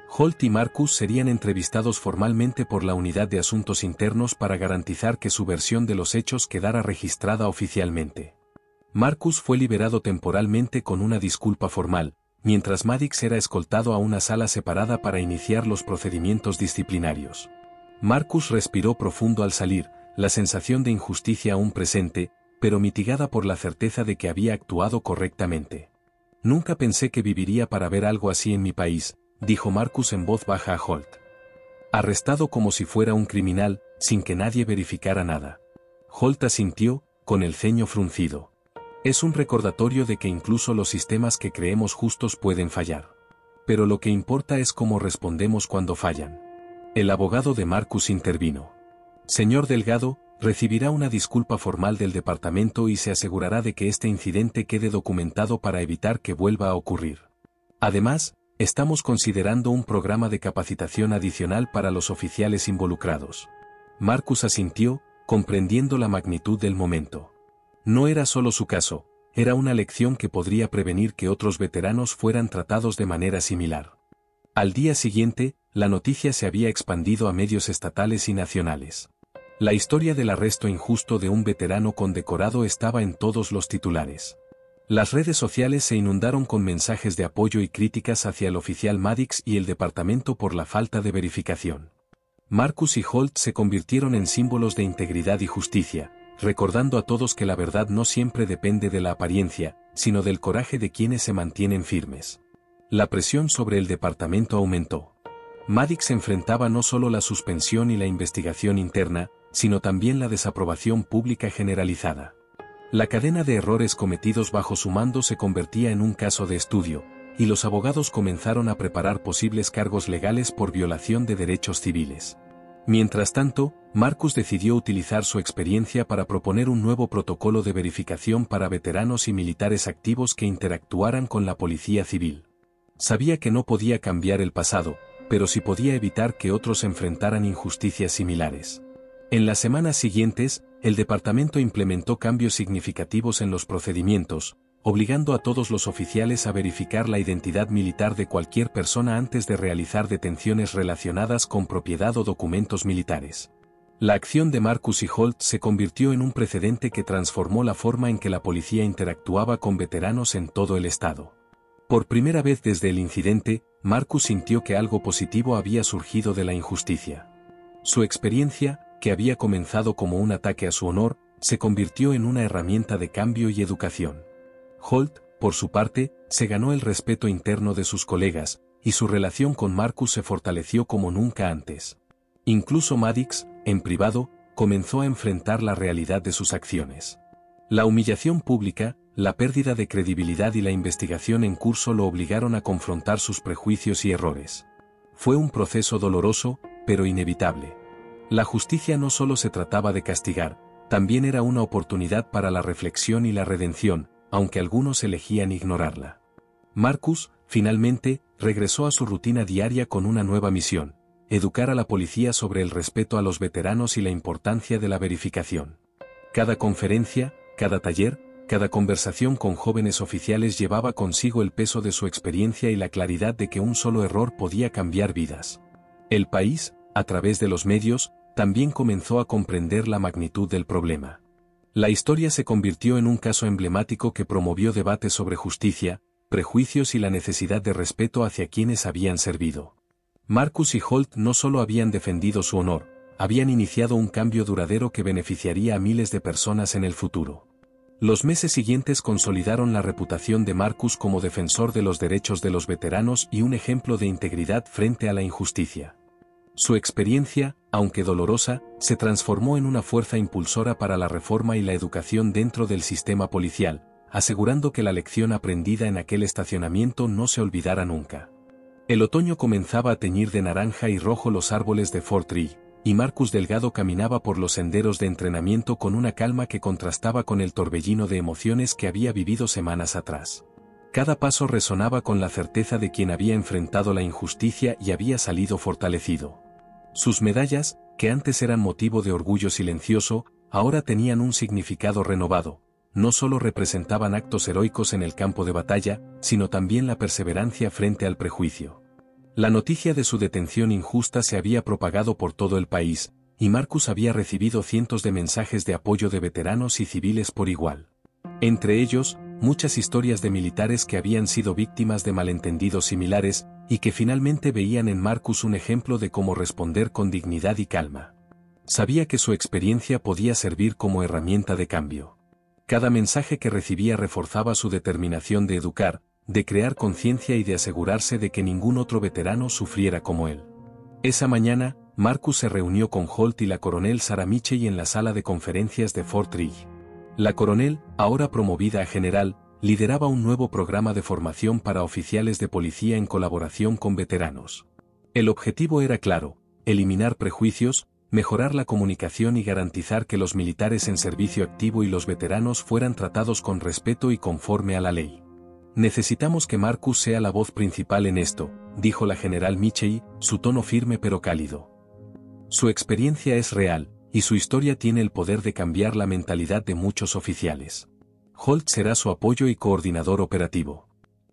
Holt y Marcus serían entrevistados formalmente por la Unidad de Asuntos Internos para garantizar que su versión de los hechos quedara registrada oficialmente. Marcus fue liberado temporalmente con una disculpa formal, mientras Maddox era escoltado a una sala separada para iniciar los procedimientos disciplinarios. Marcus respiró profundo al salir, la sensación de injusticia aún presente, pero mitigada por la certeza de que había actuado correctamente. Nunca pensé que viviría para ver algo así en mi país, dijo Marcus en voz baja a Holt. Arrestado como si fuera un criminal, sin que nadie verificara nada. Holt asintió, con el ceño fruncido. Es un recordatorio de que incluso los sistemas que creemos justos pueden fallar. Pero lo que importa es cómo respondemos cuando fallan. El abogado de Marcus intervino. Señor Delgado, recibirá una disculpa formal del departamento y se asegurará de que este incidente quede documentado para evitar que vuelva a ocurrir. Además, estamos considerando un programa de capacitación adicional para los oficiales involucrados. Marcus asintió, comprendiendo la magnitud del momento. No era solo su caso, era una lección que podría prevenir que otros veteranos fueran tratados de manera similar. Al día siguiente, la noticia se había expandido a medios estatales y nacionales. La historia del arresto injusto de un veterano condecorado estaba en todos los titulares. Las redes sociales se inundaron con mensajes de apoyo y críticas hacia el oficial Maddox y el departamento por la falta de verificación. Marcus y Holt se convirtieron en símbolos de integridad y justicia, recordando a todos que la verdad no siempre depende de la apariencia, sino del coraje de quienes se mantienen firmes. La presión sobre el departamento aumentó. Maddox enfrentaba no solo la suspensión y la investigación interna, sino también la desaprobación pública generalizada. La cadena de errores cometidos bajo su mando se convertía en un caso de estudio, y los abogados comenzaron a preparar posibles cargos legales por violación de derechos civiles. Mientras tanto, Marcus decidió utilizar su experiencia para proponer un nuevo protocolo de verificación para veteranos y militares activos que interactuaran con la policía civil. Sabía que no podía cambiar el pasado, pero sí podía evitar que otros enfrentaran injusticias similares. En las semanas siguientes, el departamento implementó cambios significativos en los procedimientos, obligando a todos los oficiales a verificar la identidad militar de cualquier persona antes de realizar detenciones relacionadas con propiedad o documentos militares. La acción de Marcus y Holt se convirtió en un precedente que transformó la forma en que la policía interactuaba con veteranos en todo el estado. Por primera vez desde el incidente, Marcus sintió que algo positivo había surgido de la injusticia. Su experiencia, que había comenzado como un ataque a su honor, se convirtió en una herramienta de cambio y educación. Holt, por su parte, se ganó el respeto interno de sus colegas, y su relación con Marcus se fortaleció como nunca antes. Incluso Maddox, en privado, comenzó a enfrentar la realidad de sus acciones. La humillación pública, la pérdida de credibilidad y la investigación en curso lo obligaron a confrontar sus prejuicios y errores. Fue un proceso doloroso, pero inevitable. La justicia no solo se trataba de castigar, también era una oportunidad para la reflexión y la redención, aunque algunos elegían ignorarla. Marcus, finalmente, regresó a su rutina diaria con una nueva misión: educar a la policía sobre el respeto a los veteranos y la importancia de la verificación. Cada conferencia, cada taller, cada conversación con jóvenes oficiales llevaba consigo el peso de su experiencia y la claridad de que un solo error podía cambiar vidas. El país, a través de los medios, también comenzó a comprender la magnitud del problema. La historia se convirtió en un caso emblemático que promovió debates sobre justicia, prejuicios y la necesidad de respeto hacia quienes habían servido. Marcus y Holt no solo habían defendido su honor, habían iniciado un cambio duradero que beneficiaría a miles de personas en el futuro. Los meses siguientes consolidaron la reputación de Marcus como defensor de los derechos de los veteranos y un ejemplo de integridad frente a la injusticia. Su experiencia, aunque dolorosa, se transformó en una fuerza impulsora para la reforma y la educación dentro del sistema policial, asegurando que la lección aprendida en aquel estacionamiento no se olvidara nunca. El otoño comenzaba a teñir de naranja y rojo los árboles de Fort Lee, y Marcus Delgado caminaba por los senderos de entrenamiento con una calma que contrastaba con el torbellino de emociones que había vivido semanas atrás. Cada paso resonaba con la certeza de quien había enfrentado la injusticia y había salido fortalecido. Sus medallas, que antes eran motivo de orgullo silencioso, ahora tenían un significado renovado. No solo representaban actos heroicos en el campo de batalla, sino también la perseverancia frente al prejuicio. La noticia de su detención injusta se había propagado por todo el país, y Marcus había recibido cientos de mensajes de apoyo de veteranos y civiles por igual. Entre ellos, muchas historias de militares que habían sido víctimas de malentendidos similares, y que finalmente veían en Marcus un ejemplo de cómo responder con dignidad y calma. Sabía que su experiencia podía servir como herramienta de cambio. Cada mensaje que recibía reforzaba su determinación de educar, de crear conciencia y de asegurarse de que ningún otro veterano sufriera como él. Esa mañana, Marcus se reunió con Holt y la coronel Sarah Mitchell en la sala de conferencias de Fort Lee. La coronel, ahora promovida a general, lideraba un nuevo programa de formación para oficiales de policía en colaboración con veteranos. El objetivo era claro: eliminar prejuicios, mejorar la comunicación y garantizar que los militares en servicio activo y los veteranos fueran tratados con respeto y conforme a la ley. Necesitamos que Marcus sea la voz principal en esto, dijo la general Mitchell, su tono firme pero cálido. Su experiencia es real, y su historia tiene el poder de cambiar la mentalidad de muchos oficiales. Holt será su apoyo y coordinador operativo.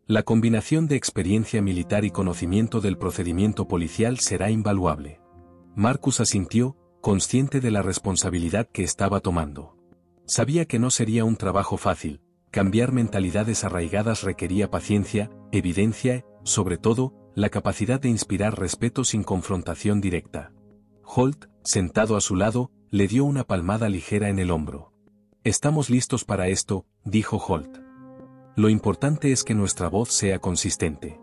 La combinación de experiencia militar y conocimiento del procedimiento policial será invaluable. Marcus asintió, consciente de la responsabilidad que estaba tomando. Sabía que no sería un trabajo fácil. Cambiar mentalidades arraigadas requería paciencia, evidencia, sobre todo, la capacidad de inspirar respeto sin confrontación directa. Holt, sentado a su lado, le dio una palmada ligera en el hombro. «Estamos listos para esto», dijo Holt. «Lo importante es que nuestra voz sea consistente.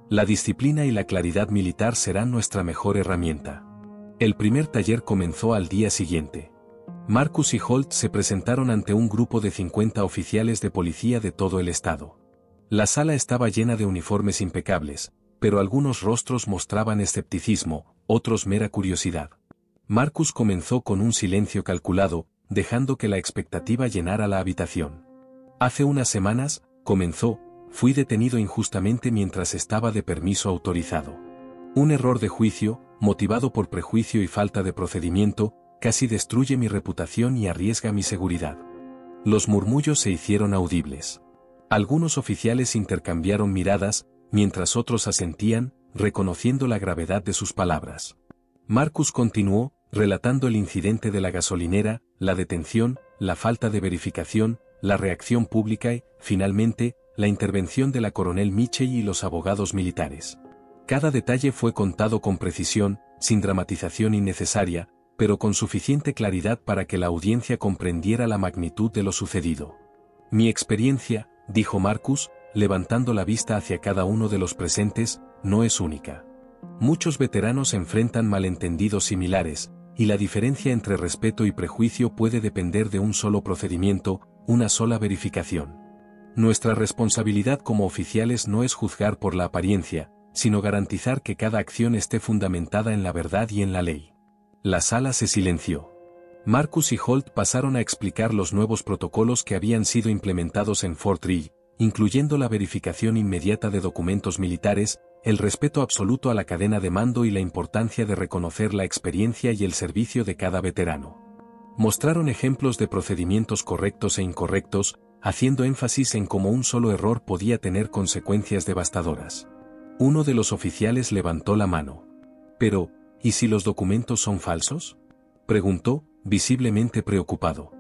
La disciplina y la claridad militar serán nuestra mejor herramienta». El primer taller comenzó al día siguiente. Marcus y Holt se presentaron ante un grupo de 50 oficiales de policía de todo el estado. La sala estaba llena de uniformes impecables, pero algunos rostros mostraban escepticismo, otros mera curiosidad. Marcus comenzó con un silencio calculado, dejando que la expectativa llenara la habitación. «Hace unas semanas», comenzó, «fui detenido injustamente mientras estaba de permiso autorizado. Un error de juicio, motivado por prejuicio y falta de procedimiento, casi destruye mi reputación y arriesga mi seguridad». Los murmullos se hicieron audibles. Algunos oficiales intercambiaron miradas, mientras otros asentían, reconociendo la gravedad de sus palabras. Marcus continuó, relatando el incidente de la gasolinera, la detención, la falta de verificación, la reacción pública y, finalmente, la intervención de la coronel Mitchell y los abogados militares. Cada detalle fue contado con precisión, sin dramatización innecesaria, pero con suficiente claridad para que la audiencia comprendiera la magnitud de lo sucedido. «Mi experiencia», dijo Marcus, levantando la vista hacia cada uno de los presentes, «no es única. Muchos veteranos enfrentan malentendidos similares, y la diferencia entre respeto y prejuicio puede depender de un solo procedimiento, una sola verificación. Nuestra responsabilidad como oficiales no es juzgar por la apariencia, sino garantizar que cada acción esté fundamentada en la verdad y en la ley. La sala se silenció. Marcus y Holt pasaron a explicar los nuevos protocolos que habían sido implementados en Fort Ridge, incluyendo la verificación inmediata de documentos militares, el respeto absoluto a la cadena de mando y la importancia de reconocer la experiencia y el servicio de cada veterano. Mostraron ejemplos de procedimientos correctos e incorrectos, haciendo énfasis en cómo un solo error podía tener consecuencias devastadoras. Uno de los oficiales levantó la mano. Pero, ¿y si los documentos son falsos?, preguntó, visiblemente preocupado.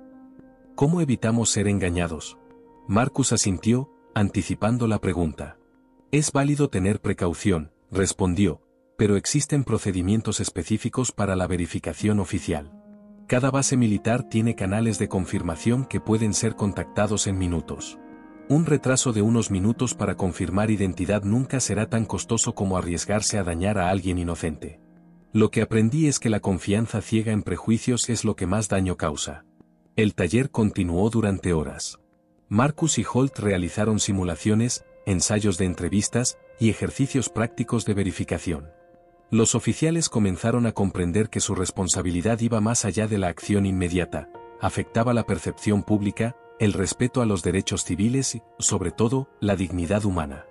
¿Cómo evitamos ser engañados? Marcus asintió, anticipando la pregunta. Es válido tener precaución, respondió, pero existen procedimientos específicos para la verificación oficial. Cada base militar tiene canales de confirmación que pueden ser contactados en minutos. Un retraso de unos minutos para confirmar identidad nunca será tan costoso como arriesgarse a dañar a alguien inocente. Lo que aprendí es que la confianza ciega en prejuicios es lo que más daño causa. El taller continuó durante horas. Marcus y Holt realizaron simulaciones, ensayos de entrevistas y ejercicios prácticos de verificación. Los oficiales comenzaron a comprender que su responsabilidad iba más allá de la acción inmediata, afectaba la percepción pública, el respeto a los derechos civiles y, sobre todo, la dignidad humana.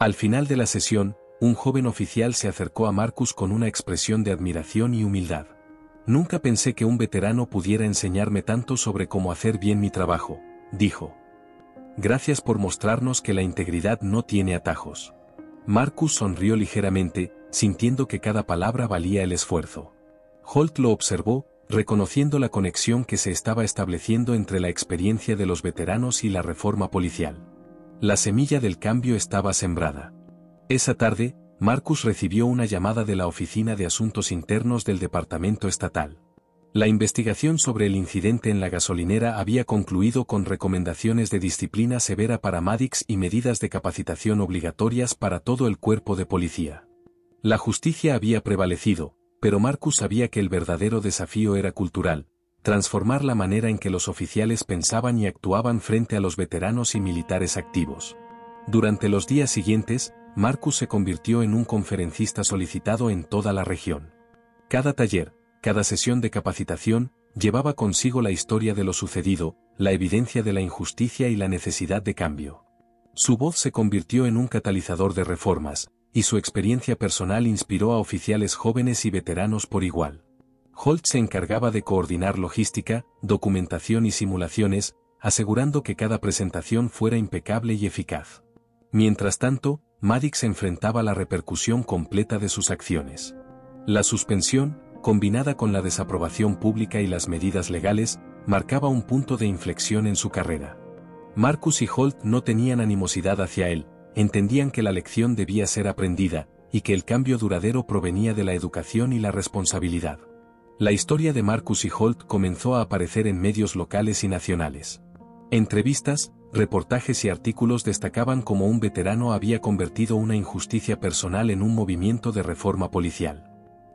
Al final de la sesión, un joven oficial se acercó a Marcus con una expresión de admiración y humildad. Nunca pensé que un veterano pudiera enseñarme tanto sobre cómo hacer bien mi trabajo, dijo. Gracias por mostrarnos que la integridad no tiene atajos. Marcus sonrió ligeramente, sintiendo que cada palabra valía el esfuerzo. Holt lo observó, reconociendo la conexión que se estaba estableciendo entre la experiencia de los veteranos y la reforma policial. La semilla del cambio estaba sembrada. Esa tarde, Marcus recibió una llamada de la Oficina de Asuntos Internos del Departamento Estatal. La investigación sobre el incidente en la gasolinera había concluido con recomendaciones de disciplina severa para Maddox y medidas de capacitación obligatorias para todo el cuerpo de policía. La justicia había prevalecido, pero Marcus sabía que el verdadero desafío era cultural, transformar la manera en que los oficiales pensaban y actuaban frente a los veteranos y militares activos. Durante los días siguientes, Marcus se convirtió en un conferencista solicitado en toda la región. Cada taller, cada sesión de capacitación, llevaba consigo la historia de lo sucedido, la evidencia de la injusticia y la necesidad de cambio. Su voz se convirtió en un catalizador de reformas, y su experiencia personal inspiró a oficiales jóvenes y veteranos por igual. Holt se encargaba de coordinar logística, documentación y simulaciones, asegurando que cada presentación fuera impecable y eficaz. Mientras tanto, Maddox enfrentaba la repercusión completa de sus acciones. La suspensión, combinada con la desaprobación pública y las medidas legales, marcaba un punto de inflexión en su carrera. Marcus y Holt no tenían animosidad hacia él, entendían que la lección debía ser aprendida, y que el cambio duradero provenía de la educación y la responsabilidad. La historia de Marcus y Holt comenzó a aparecer en medios locales y nacionales. Entrevistas, reportajes y artículos destacaban cómo un veterano había convertido una injusticia personal en un movimiento de reforma policial.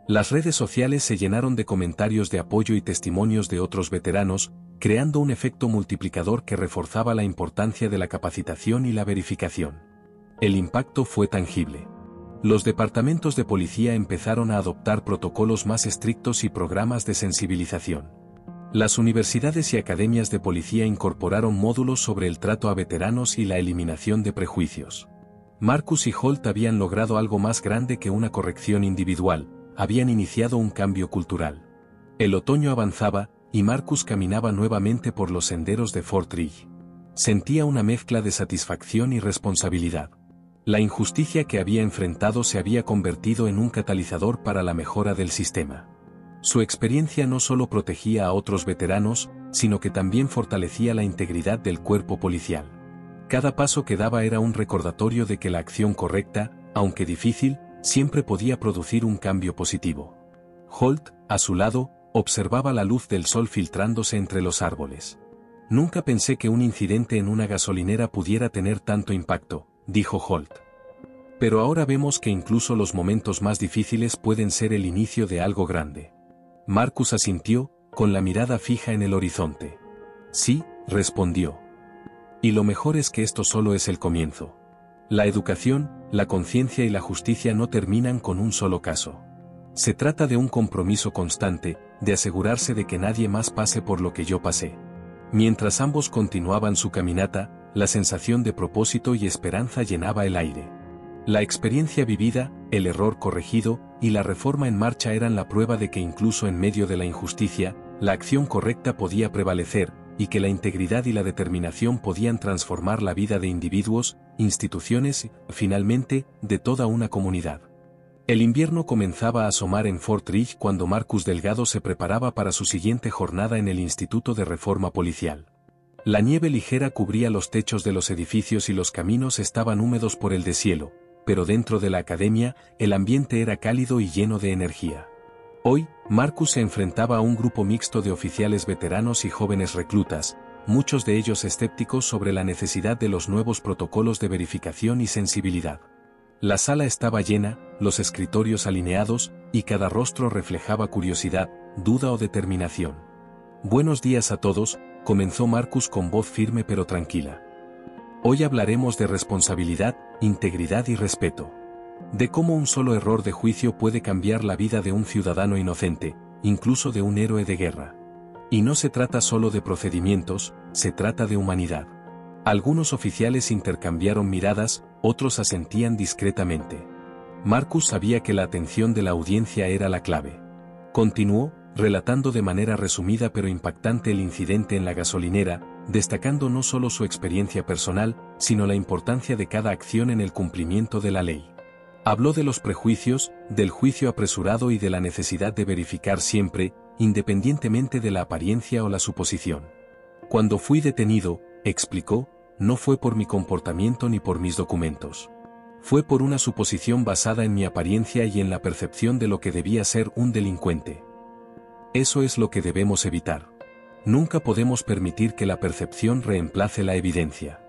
Las redes sociales se llenaron de comentarios de apoyo y testimonios de otros veteranos, creando un efecto multiplicador que reforzaba la importancia de la capacitación y la verificación. El impacto fue tangible. Los departamentos de policía empezaron a adoptar protocolos más estrictos y programas de sensibilización. Las universidades y academias de policía incorporaron módulos sobre el trato a veteranos y la eliminación de prejuicios. Marcus y Holt habían logrado algo más grande que una corrección individual, habían iniciado un cambio cultural. El otoño avanzaba, y Marcus caminaba nuevamente por los senderos de Fort Ridge. Sentía una mezcla de satisfacción y responsabilidad. La injusticia que había enfrentado se había convertido en un catalizador para la mejora del sistema. Su experiencia no solo protegía a otros veteranos, sino que también fortalecía la integridad del cuerpo policial. Cada paso que daba era un recordatorio de que la acción correcta, aunque difícil, siempre podía producir un cambio positivo. Holt, a su lado, observaba la luz del sol filtrándose entre los árboles. Nunca pensé que un incidente en una gasolinera pudiera tener tanto impacto, dijo Holt. Pero ahora vemos que incluso los momentos más difíciles pueden ser el inicio de algo grande. Marcus asintió, con la mirada fija en el horizonte. Sí, respondió. Y lo mejor es que esto solo es el comienzo. La educación, la conciencia y la justicia no terminan con un solo caso. Se trata de un compromiso constante, de asegurarse de que nadie más pase por lo que yo pasé. Mientras ambos continuaban su caminata, la sensación de propósito y esperanza llenaba el aire. La experiencia vivida, el error corregido, y la reforma en marcha eran la prueba de que incluso en medio de la injusticia, la acción correcta podía prevalecer, y que la integridad y la determinación podían transformar la vida de individuos, instituciones y, finalmente, de toda una comunidad. El invierno comenzaba a asomar en Fort Ridge cuando Marcus Delgado se preparaba para su siguiente jornada en el Instituto de Reforma Policial. La nieve ligera cubría los techos de los edificios y los caminos estaban húmedos por el deshielo, pero dentro de la academia, el ambiente era cálido y lleno de energía. Hoy, Marcus se enfrentaba a un grupo mixto de oficiales veteranos y jóvenes reclutas, muchos de ellos escépticos sobre la necesidad de los nuevos protocolos de verificación y sensibilidad. La sala estaba llena, los escritorios alineados, y cada rostro reflejaba curiosidad, duda o determinación. Buenos días a todos, comenzó Marcus con voz firme pero tranquila. Hoy hablaremos de responsabilidad, integridad y respeto. De cómo un solo error de juicio puede cambiar la vida de un ciudadano inocente, incluso de un héroe de guerra. Y no se trata solo de procedimientos, se trata de humanidad. Algunos oficiales intercambiaron miradas, otros asentían discretamente. Marcus sabía que la atención de la audiencia era la clave. Continuó, relatando de manera resumida pero impactante el incidente en la gasolinera, destacando no solo su experiencia personal, sino la importancia de cada acción en el cumplimiento de la ley. Habló de los prejuicios, del juicio apresurado y de la necesidad de verificar siempre, independientemente de la apariencia o la suposición. Cuando fui detenido, explicó, no fue por mi comportamiento ni por mis documentos. Fue por una suposición basada en mi apariencia y en la percepción de lo que debía ser un delincuente. Eso es lo que debemos evitar. Nunca podemos permitir que la percepción reemplace la evidencia.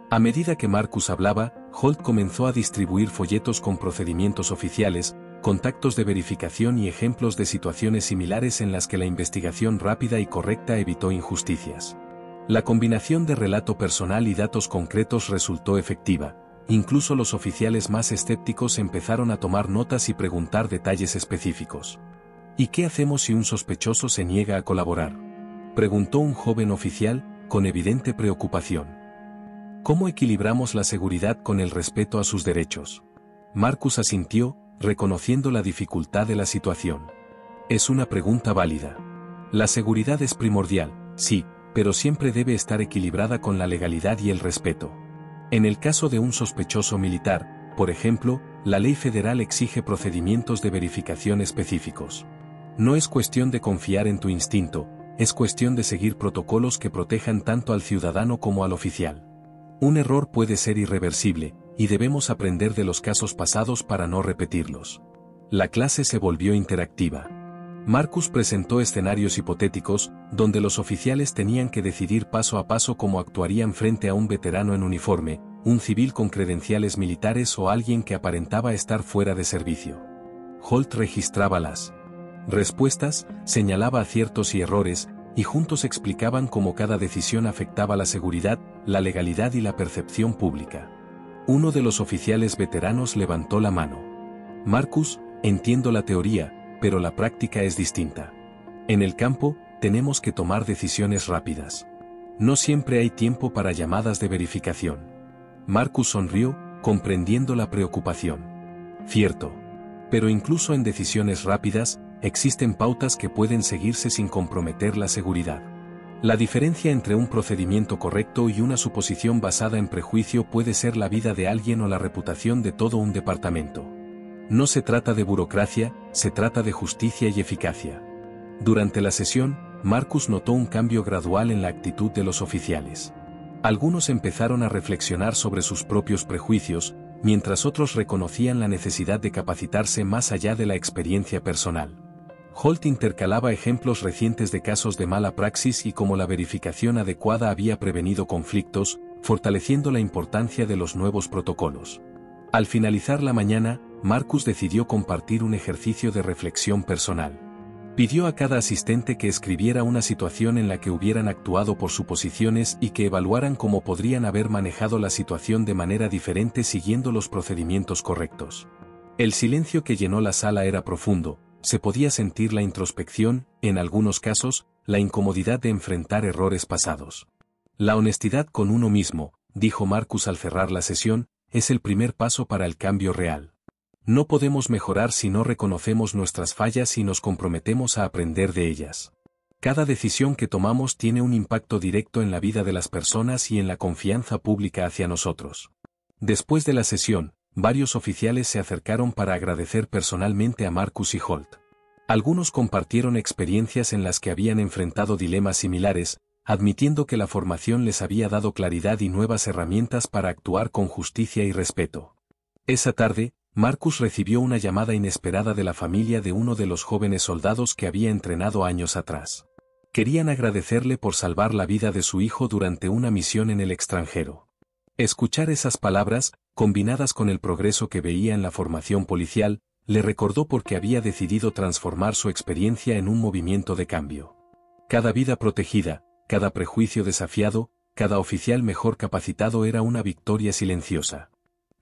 A medida que Marcus hablaba, Holt comenzó a distribuir folletos con procedimientos oficiales, contactos de verificación y ejemplos de situaciones similares en las que la investigación rápida y correcta evitó injusticias. La combinación de relato personal y datos concretos resultó efectiva. Incluso los oficiales más escépticos empezaron a tomar notas y preguntar detalles específicos. ¿Y qué hacemos si un sospechoso se niega a colaborar?, preguntó un joven oficial, con evidente preocupación. ¿Cómo equilibramos la seguridad con el respeto a sus derechos? Marcus asintió, reconociendo la dificultad de la situación. Es una pregunta válida. La seguridad es primordial, sí, pero siempre debe estar equilibrada con la legalidad y el respeto. En el caso de un sospechoso militar, por ejemplo, la ley federal exige procedimientos de verificación específicos. No es cuestión de confiar en tu instinto, es cuestión de seguir protocolos que protejan tanto al ciudadano como al oficial. Un error puede ser irreversible, y debemos aprender de los casos pasados para no repetirlos. La clase se volvió interactiva. Marcus presentó escenarios hipotéticos, donde los oficiales tenían que decidir paso a paso cómo actuarían frente a un veterano en uniforme, un civil con credenciales militares o alguien que aparentaba estar fuera de servicio. Holt registraba las respuestas, señalaba aciertos y errores, y juntos explicaban cómo cada decisión afectaba la seguridad, la legalidad y la percepción pública. Uno de los oficiales veteranos levantó la mano. Marcus, entiendo la teoría, pero la práctica es distinta. En el campo, tenemos que tomar decisiones rápidas. No siempre hay tiempo para llamadas de verificación. Marcus sonrió, comprendiendo la preocupación. Cierto. Pero incluso en decisiones rápidas, existen pautas que pueden seguirse sin comprometer la seguridad. La diferencia entre un procedimiento correcto y una suposición basada en prejuicio puede ser la vida de alguien o la reputación de todo un departamento. No se trata de burocracia, se trata de justicia y eficacia. Durante la sesión, Marcus notó un cambio gradual en la actitud de los oficiales. Algunos empezaron a reflexionar sobre sus propios prejuicios, mientras otros reconocían la necesidad de capacitarse más allá de la experiencia personal. Holt intercalaba ejemplos recientes de casos de mala praxis y cómo la verificación adecuada había prevenido conflictos, fortaleciendo la importancia de los nuevos protocolos. Al finalizar la mañana, Marcus decidió compartir un ejercicio de reflexión personal. Pidió a cada asistente que escribiera una situación en la que hubieran actuado por suposiciones y que evaluaran cómo podrían haber manejado la situación de manera diferente siguiendo los procedimientos correctos. El silencio que llenó la sala era profundo, se podía sentir la introspección, en algunos casos, la incomodidad de enfrentar errores pasados. La honestidad con uno mismo, dijo Marcus al cerrar la sesión, es el primer paso para el cambio real. No podemos mejorar si no reconocemos nuestras fallas y nos comprometemos a aprender de ellas. Cada decisión que tomamos tiene un impacto directo en la vida de las personas y en la confianza pública hacia nosotros. Después de la sesión, varios oficiales se acercaron para agradecer personalmente a Marcus y Holt. Algunos compartieron experiencias en las que habían enfrentado dilemas similares, admitiendo que la formación les había dado claridad y nuevas herramientas para actuar con justicia y respeto. Esa tarde, Marcus recibió una llamada inesperada de la familia de uno de los jóvenes soldados que había entrenado años atrás. Querían agradecerle por salvar la vida de su hijo durante una misión en el extranjero. Escuchar esas palabras, combinadas con el progreso que veía en la formación policial, le recordó por qué había decidido transformar su experiencia en un movimiento de cambio. Cada vida protegida, cada prejuicio desafiado, cada oficial mejor capacitado era una victoria silenciosa.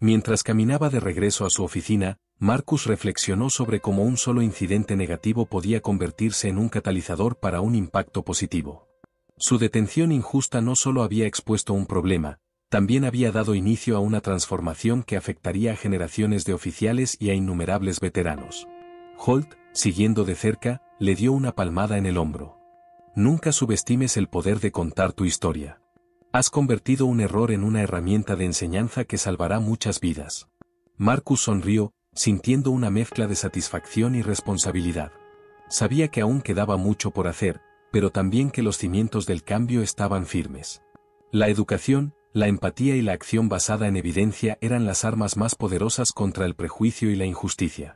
Mientras caminaba de regreso a su oficina, Marcus reflexionó sobre cómo un solo incidente negativo podía convertirse en un catalizador para un impacto positivo. Su detención injusta no solo había expuesto un problema, también había dado inicio a una transformación que afectaría a generaciones de oficiales y a innumerables veteranos. Holt, siguiendo de cerca, le dio una palmada en el hombro. Nunca subestimes el poder de contar tu historia. Has convertido un error en una herramienta de enseñanza que salvará muchas vidas. Marcus sonrió, sintiendo una mezcla de satisfacción y responsabilidad. Sabía que aún quedaba mucho por hacer, pero también que los cimientos del cambio estaban firmes. La educación, la empatía y la acción basada en evidencia eran las armas más poderosas contra el prejuicio y la injusticia.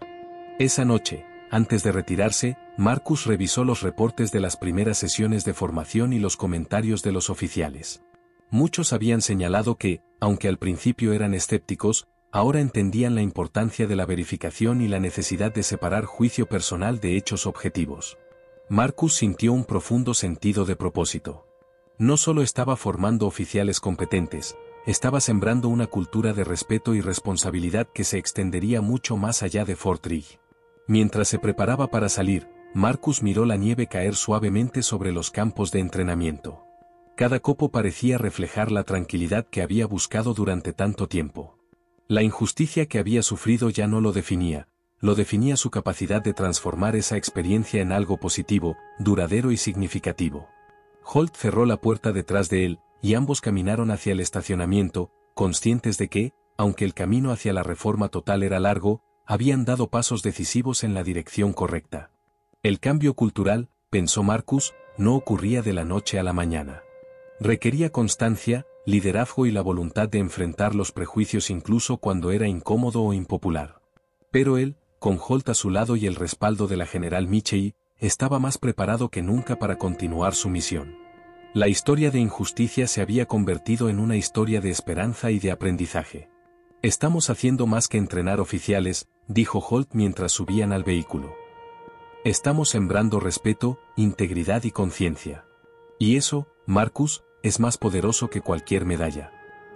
Esa noche, antes de retirarse, Marcus revisó los reportes de las primeras sesiones de formación y los comentarios de los oficiales. Muchos habían señalado que, aunque al principio eran escépticos, ahora entendían la importancia de la verificación y la necesidad de separar juicio personal de hechos objetivos. Marcus sintió un profundo sentido de propósito. No solo estaba formando oficiales competentes, estaba sembrando una cultura de respeto y responsabilidad que se extendería mucho más allá de Fort Ridge. Mientras se preparaba para salir, Marcus miró la nieve caer suavemente sobre los campos de entrenamiento. Cada copo parecía reflejar la tranquilidad que había buscado durante tanto tiempo. La injusticia que había sufrido ya no lo definía su capacidad de transformar esa experiencia en algo positivo, duradero y significativo. Holt cerró la puerta detrás de él, y ambos caminaron hacia el estacionamiento, conscientes de que, aunque el camino hacia la reforma total era largo, habían dado pasos decisivos en la dirección correcta. El cambio cultural, pensó Marcus, no ocurría de la noche a la mañana. Requería constancia, liderazgo y la voluntad de enfrentar los prejuicios incluso cuando era incómodo o impopular. Pero él, con Holt a su lado y el respaldo de la general Michei, estaba más preparado que nunca para continuar su misión. La historia de injusticia se había convertido en una historia de esperanza y de aprendizaje. Estamos haciendo más que entrenar oficiales, dijo Holt mientras subían al vehículo. Estamos sembrando respeto, integridad y conciencia. Y eso, Marcus, es más poderoso que cualquier medalla.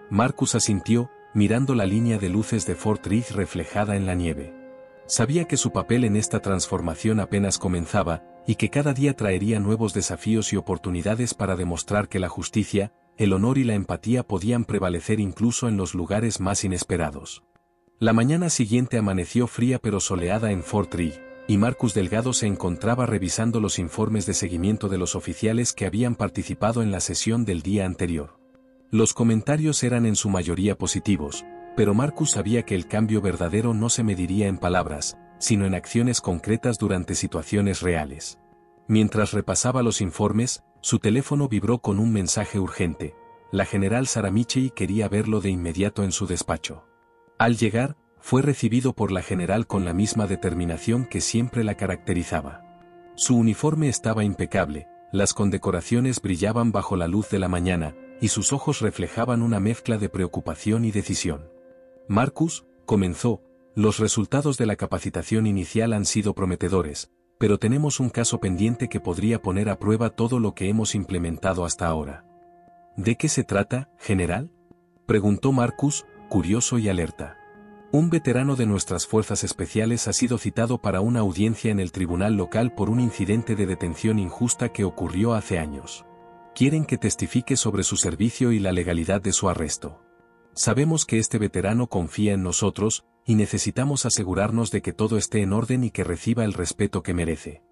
Marcus asintió, mirando la línea de luces de Fort Ridge reflejada en la nieve. Sabía que su papel en esta transformación apenas comenzaba, y que cada día traería nuevos desafíos y oportunidades para demostrar que la justicia, el honor y la empatía podían prevalecer incluso en los lugares más inesperados. La mañana siguiente amaneció fría pero soleada en Fort Ridge, y Marcus Delgado se encontraba revisando los informes de seguimiento de los oficiales que habían participado en la sesión del día anterior. Los comentarios eran en su mayoría positivos, pero Marcus sabía que el cambio verdadero no se mediría en palabras, sino en acciones concretas durante situaciones reales. Mientras repasaba los informes, su teléfono vibró con un mensaje urgente. La general Sarah Michei quería verlo de inmediato en su despacho. Al llegar, fue recibido por la general con la misma determinación que siempre la caracterizaba. Su uniforme estaba impecable, las condecoraciones brillaban bajo la luz de la mañana, y sus ojos reflejaban una mezcla de preocupación y decisión. Marcus, comenzó, los resultados de la capacitación inicial han sido prometedores, pero tenemos un caso pendiente que podría poner a prueba todo lo que hemos implementado hasta ahora. ¿De qué se trata, general?, preguntó Marcus, curioso y alerta. Un veterano de nuestras fuerzas especiales ha sido citado para una audiencia en el tribunal local por un incidente de detención injusta que ocurrió hace años. Quieren que testifique sobre su servicio y la legalidad de su arresto. Sabemos que este veterano confía en nosotros, y necesitamos asegurarnos de que todo esté en orden y que reciba el respeto que merece.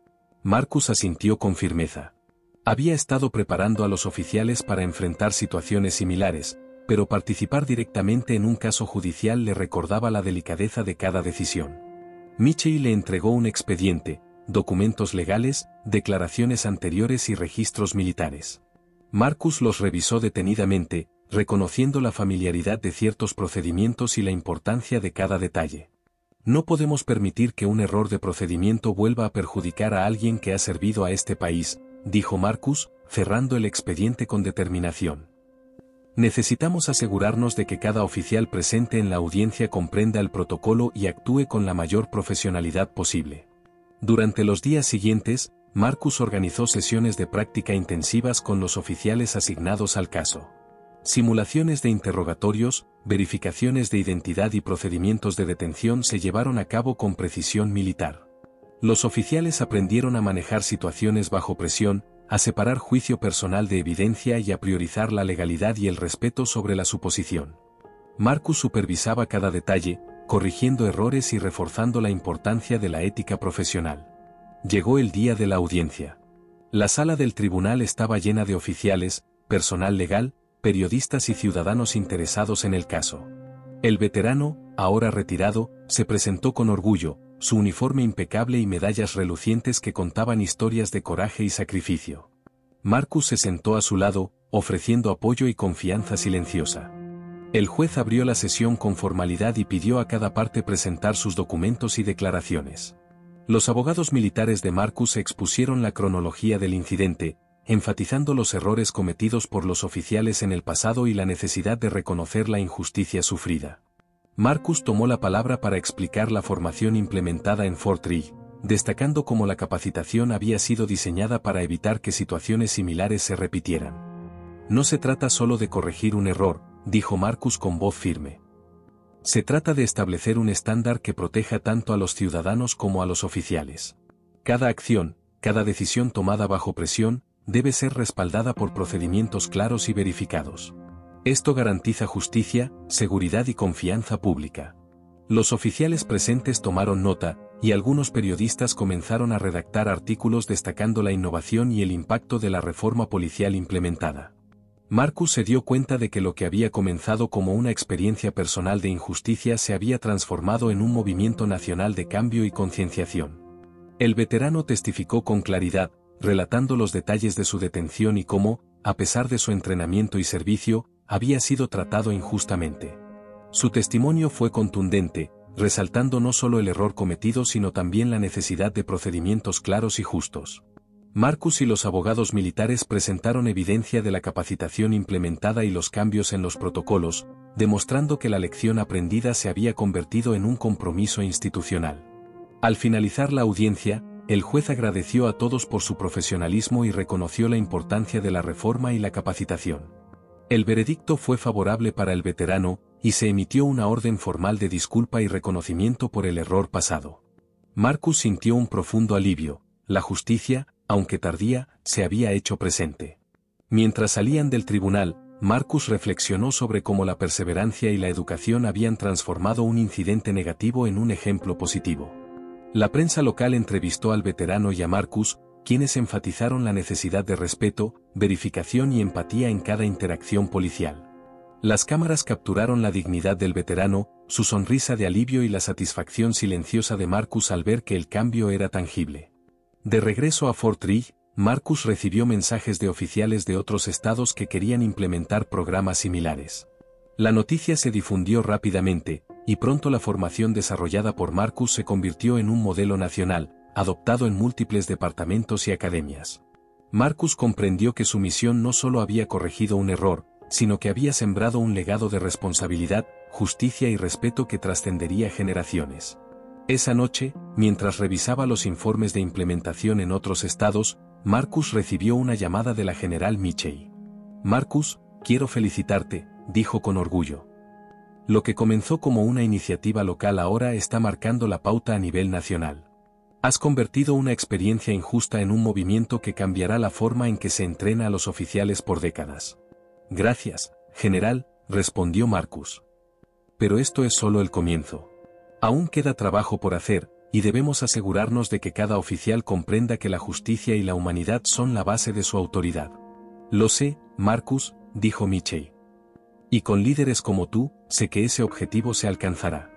Marcus asintió con firmeza. Había estado preparando a los oficiales para enfrentar situaciones similares, pero participar directamente en un caso judicial le recordaba la delicadeza de cada decisión. Michel le entregó un expediente, documentos legales, declaraciones anteriores y registros militares. Marcus los revisó detenidamente, reconociendo la familiaridad de ciertos procedimientos y la importancia de cada detalle. No podemos permitir que un error de procedimiento vuelva a perjudicar a alguien que ha servido a este país, dijo Marcus, cerrando el expediente con determinación. Necesitamos asegurarnos de que cada oficial presente en la audiencia comprenda el protocolo y actúe con la mayor profesionalidad posible. Durante los días siguientes, Marcus organizó sesiones de práctica intensivas con los oficiales asignados al caso. Simulaciones de interrogatorios, verificaciones de identidad y procedimientos de detención se llevaron a cabo con precisión militar. Los oficiales aprendieron a manejar situaciones bajo presión, a separar juicio personal de evidencia y a priorizar la legalidad y el respeto sobre la suposición. Marcus supervisaba cada detalle, corrigiendo errores y reforzando la importancia de la ética profesional. Llegó el día de la audiencia. La sala del tribunal estaba llena de oficiales, personal legal, periodistas y ciudadanos interesados en el caso. El veterano, ahora retirado, se presentó con orgullo, su uniforme impecable y medallas relucientes que contaban historias de coraje y sacrificio. Marcus se sentó a su lado, ofreciendo apoyo y confianza silenciosa. El juez abrió la sesión con formalidad y pidió a cada parte presentar sus documentos y declaraciones. Los abogados militares de Marcus expusieron la cronología del incidente, enfatizando los errores cometidos por los oficiales en el pasado y la necesidad de reconocer la injusticia sufrida. Marcus tomó la palabra para explicar la formación implementada en Fort Ridge, destacando cómo la capacitación había sido diseñada para evitar que situaciones similares se repitieran. No se trata solo de corregir un error, dijo Marcus con voz firme. Se trata de establecer un estándar que proteja tanto a los ciudadanos como a los oficiales. Cada acción, cada decisión tomada bajo presión, debe ser respaldada por procedimientos claros y verificados. Esto garantiza justicia, seguridad y confianza pública. Los oficiales presentes tomaron nota, y algunos periodistas comenzaron a redactar artículos destacando la innovación y el impacto de la reforma policial implementada. Marcus se dio cuenta de que lo que había comenzado como una experiencia personal de injusticia se había transformado en un movimiento nacional de cambio y concienciación. El veterano testificó con claridad, relatando los detalles de su detención y cómo, a pesar de su entrenamiento y servicio, había sido tratado injustamente. Su testimonio fue contundente, resaltando no solo el error cometido sino también la necesidad de procedimientos claros y justos. Marcus y los abogados militares presentaron evidencia de la capacitación implementada y los cambios en los protocolos, demostrando que la lección aprendida se había convertido en un compromiso institucional. Al finalizar la audiencia, el juez agradeció a todos por su profesionalismo y reconoció la importancia de la reforma y la capacitación. El veredicto fue favorable para el veterano, y se emitió una orden formal de disculpa y reconocimiento por el error pasado. Marcus sintió un profundo alivio, la justicia, aunque tardía, se había hecho presente. Mientras salían del tribunal, Marcus reflexionó sobre cómo la perseverancia y la educación habían transformado un incidente negativo en un ejemplo positivo. La prensa local entrevistó al veterano y a Marcus, quienes enfatizaron la necesidad de respeto, verificación y empatía en cada interacción policial. Las cámaras capturaron la dignidad del veterano, su sonrisa de alivio y la satisfacción silenciosa de Marcus al ver que el cambio era tangible. De regreso a Fort Ridge, Marcus recibió mensajes de oficiales de otros estados que querían implementar programas similares. La noticia se difundió rápidamente, y pronto la formación desarrollada por Marcus se convirtió en un modelo nacional, adoptado en múltiples departamentos y academias. Marcus comprendió que su misión no solo había corregido un error, sino que había sembrado un legado de responsabilidad, justicia y respeto que trascendería generaciones. Esa noche, mientras revisaba los informes de implementación en otros estados, Marcus recibió una llamada de la general Mitchell. Marcus, quiero felicitarte, dijo con orgullo. Lo que comenzó como una iniciativa local ahora está marcando la pauta a nivel nacional. Has convertido una experiencia injusta en un movimiento que cambiará la forma en que se entrena a los oficiales por décadas. Gracias, general, respondió Marcus. Pero esto es solo el comienzo. Aún queda trabajo por hacer, y debemos asegurarnos de que cada oficial comprenda que la justicia y la humanidad son la base de su autoridad. Lo sé, Marcus, dijo Mitchell. Y con líderes como tú, sé que ese objetivo se alcanzará.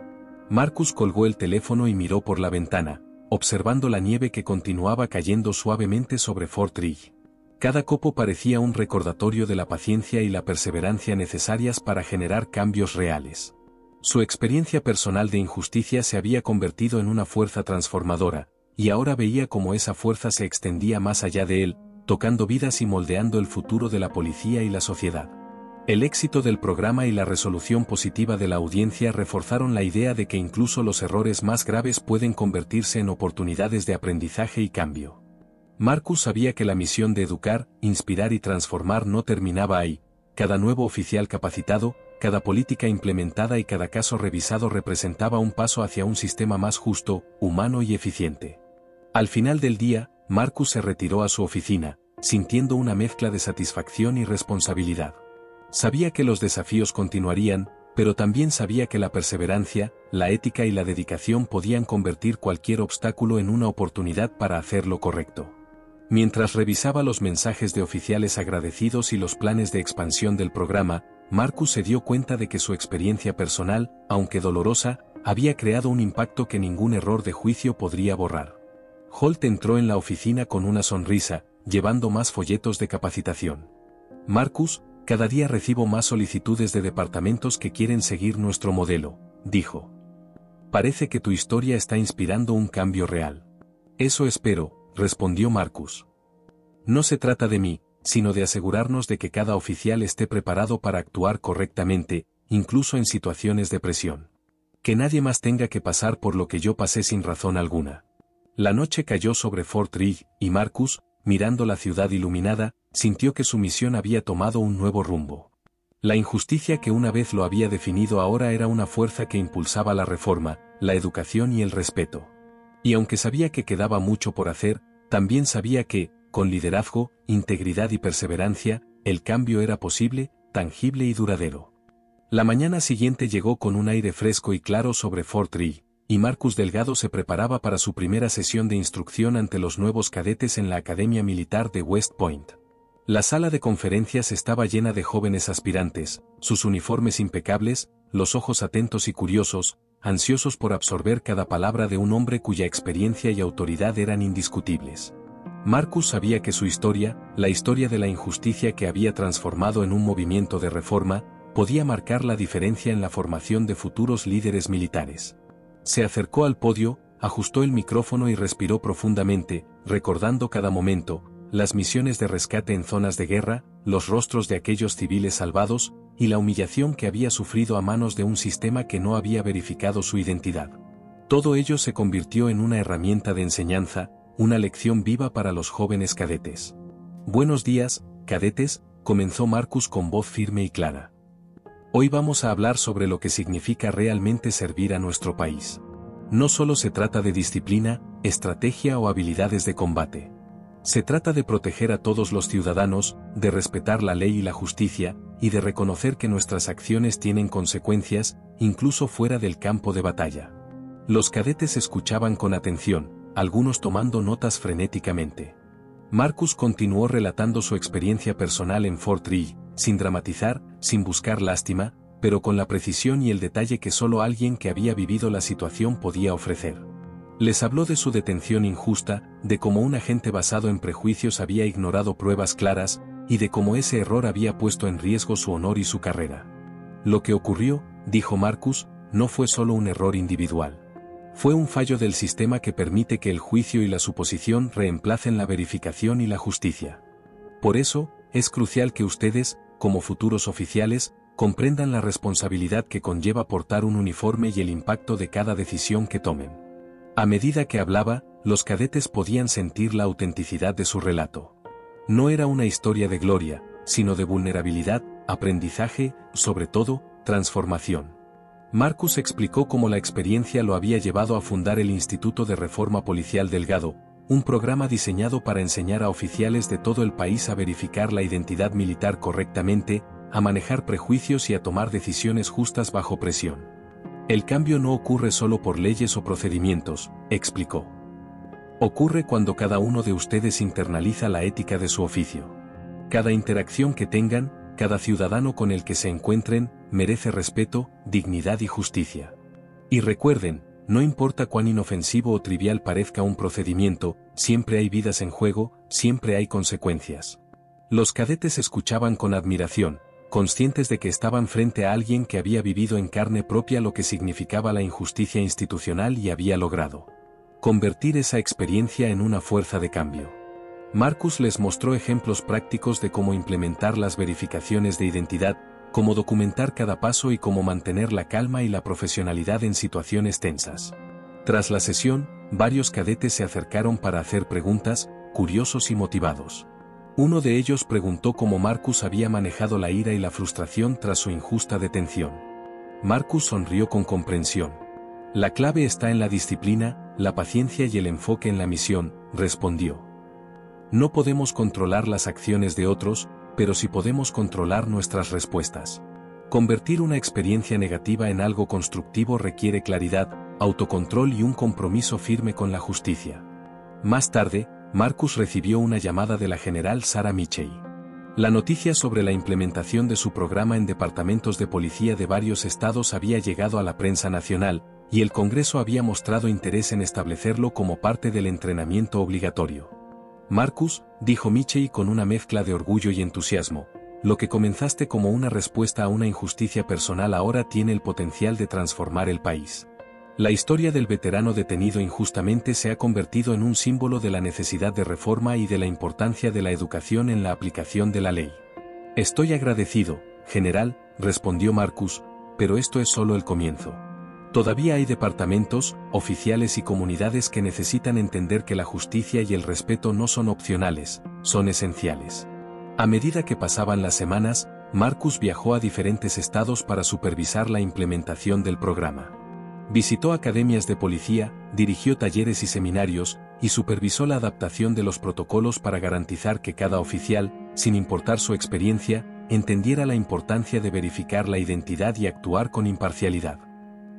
Marcus colgó el teléfono y miró por la ventana, observando la nieve que continuaba cayendo suavemente sobre Fort Ridge. Cada copo parecía un recordatorio de la paciencia y la perseverancia necesarias para generar cambios reales. Su experiencia personal de injusticia se había convertido en una fuerza transformadora, y ahora veía cómo esa fuerza se extendía más allá de él, tocando vidas y moldeando el futuro de la policía y la sociedad. El éxito del programa y la resolución positiva de la audiencia reforzaron la idea de que incluso los errores más graves pueden convertirse en oportunidades de aprendizaje y cambio. Marcus sabía que la misión de educar, inspirar y transformar no terminaba ahí. Cada nuevo oficial capacitado, cada política implementada y cada caso revisado representaba un paso hacia un sistema más justo, humano y eficiente. Al final del día, Marcus se retiró a su oficina, sintiendo una mezcla de satisfacción y responsabilidad. Sabía que los desafíos continuarían, pero también sabía que la perseverancia, la ética y la dedicación podían convertir cualquier obstáculo en una oportunidad para hacer lo correcto. Mientras revisaba los mensajes de oficiales agradecidos y los planes de expansión del programa, Marcus se dio cuenta de que su experiencia personal, aunque dolorosa, había creado un impacto que ningún error de juicio podría borrar. Holt entró en la oficina con una sonrisa, llevando más folletos de capacitación. Marcus, cada día recibo más solicitudes de departamentos que quieren seguir nuestro modelo, dijo. Parece que tu historia está inspirando un cambio real. Eso espero, respondió Marcus. No se trata de mí, sino de asegurarnos de que cada oficial esté preparado para actuar correctamente, incluso en situaciones de presión. Que nadie más tenga que pasar por lo que yo pasé sin razón alguna. La noche cayó sobre Fort Ridge, y Marcus, mirando la ciudad iluminada, sintió que su misión había tomado un nuevo rumbo. La injusticia que una vez lo había definido ahora era una fuerza que impulsaba la reforma, la educación y el respeto. Y aunque sabía que quedaba mucho por hacer, también sabía que, con liderazgo, integridad y perseverancia, el cambio era posible, tangible y duradero. La mañana siguiente llegó con un aire fresco y claro sobre Fort Ridge, y Marcus Delgado se preparaba para su primera sesión de instrucción ante los nuevos cadetes en la Academia Militar de West Point. La sala de conferencias estaba llena de jóvenes aspirantes, sus uniformes impecables, los ojos atentos y curiosos, ansiosos por absorber cada palabra de un hombre cuya experiencia y autoridad eran indiscutibles. Marcus sabía que su historia, la historia de la injusticia que había transformado en un movimiento de reforma, podía marcar la diferencia en la formación de futuros líderes militares. Se acercó al podio, ajustó el micrófono y respiró profundamente, recordando cada momento, las misiones de rescate en zonas de guerra, los rostros de aquellos civiles salvados, y la humillación que había sufrido a manos de un sistema que no había verificado su identidad. Todo ello se convirtió en una herramienta de enseñanza, una lección viva para los jóvenes cadetes. Buenos días, cadetes, comenzó Marcus con voz firme y clara. Hoy vamos a hablar sobre lo que significa realmente servir a nuestro país. No solo se trata de disciplina, estrategia o habilidades de combate. Se trata de proteger a todos los ciudadanos, de respetar la ley y la justicia, y de reconocer que nuestras acciones tienen consecuencias, incluso fuera del campo de batalla. Los cadetes escuchaban con atención, algunos tomando notas frenéticamente. Marcus continuó relatando su experiencia personal en Fort Ridge, sin dramatizar, sin buscar lástima, pero con la precisión y el detalle que solo alguien que había vivido la situación podía ofrecer. Les habló de su detención injusta, de cómo un agente basado en prejuicios había ignorado pruebas claras, y de cómo ese error había puesto en riesgo su honor y su carrera. Lo que ocurrió, dijo Marcus, no fue solo un error individual. Fue un fallo del sistema que permite que el juicio y la suposición reemplacen la verificación y la justicia. Por eso, es crucial que ustedes, como futuros oficiales, comprendan la responsabilidad que conlleva portar un uniforme y el impacto de cada decisión que tomen. A medida que hablaba, los cadetes podían sentir la autenticidad de su relato. No era una historia de gloria, sino de vulnerabilidad, aprendizaje, sobre todo, transformación. Marcus explicó cómo la experiencia lo había llevado a fundar el Instituto de Reforma Policial Delgado, un programa diseñado para enseñar a oficiales de todo el país a verificar la identidad militar correctamente, a manejar prejuicios y a tomar decisiones justas bajo presión. El cambio no ocurre solo por leyes o procedimientos, explicó. Ocurre cuando cada uno de ustedes internaliza la ética de su oficio. Cada interacción que tengan, cada ciudadano con el que se encuentren, merece respeto, dignidad y justicia. Y recuerden, no importa cuán inofensivo o trivial parezca un procedimiento, siempre hay vidas en juego, siempre hay consecuencias. Los cadetes escuchaban con admiración, conscientes de que estaban frente a alguien que había vivido en carne propia lo que significaba la injusticia institucional y había logrado convertir esa experiencia en una fuerza de cambio. Marcus les mostró ejemplos prácticos de cómo implementar las verificaciones de identidad, cómo documentar cada paso y cómo mantener la calma y la profesionalidad en situaciones tensas. Tras la sesión, varios cadetes se acercaron para hacer preguntas, curiosos y motivados. Uno de ellos preguntó cómo Marcus había manejado la ira y la frustración tras su injusta detención. Marcus sonrió con comprensión. La clave está en la disciplina, la paciencia y el enfoque en la misión, respondió. No podemos controlar las acciones de otros, pero sí podemos controlar nuestras respuestas. Convertir una experiencia negativa en algo constructivo requiere claridad, autocontrol y un compromiso firme con la justicia. Más tarde, Marcus recibió una llamada de la general Sarah Mitchell. La noticia sobre la implementación de su programa en departamentos de policía de varios estados había llegado a la prensa nacional, y el Congreso había mostrado interés en establecerlo como parte del entrenamiento obligatorio. Marcus, dijo Mitchell con una mezcla de orgullo y entusiasmo, lo que comenzaste como una respuesta a una injusticia personal ahora tiene el potencial de transformar el país. La historia del veterano detenido injustamente se ha convertido en un símbolo de la necesidad de reforma y de la importancia de la educación en la aplicación de la ley. Estoy agradecido, general, respondió Marcus, pero esto es solo el comienzo. Todavía hay departamentos, oficiales y comunidades que necesitan entender que la justicia y el respeto no son opcionales, son esenciales. A medida que pasaban las semanas, Marcus viajó a diferentes estados para supervisar la implementación del programa. Visitó academias de policía, dirigió talleres y seminarios, y supervisó la adaptación de los protocolos para garantizar que cada oficial, sin importar su experiencia, entendiera la importancia de verificar la identidad y actuar con imparcialidad.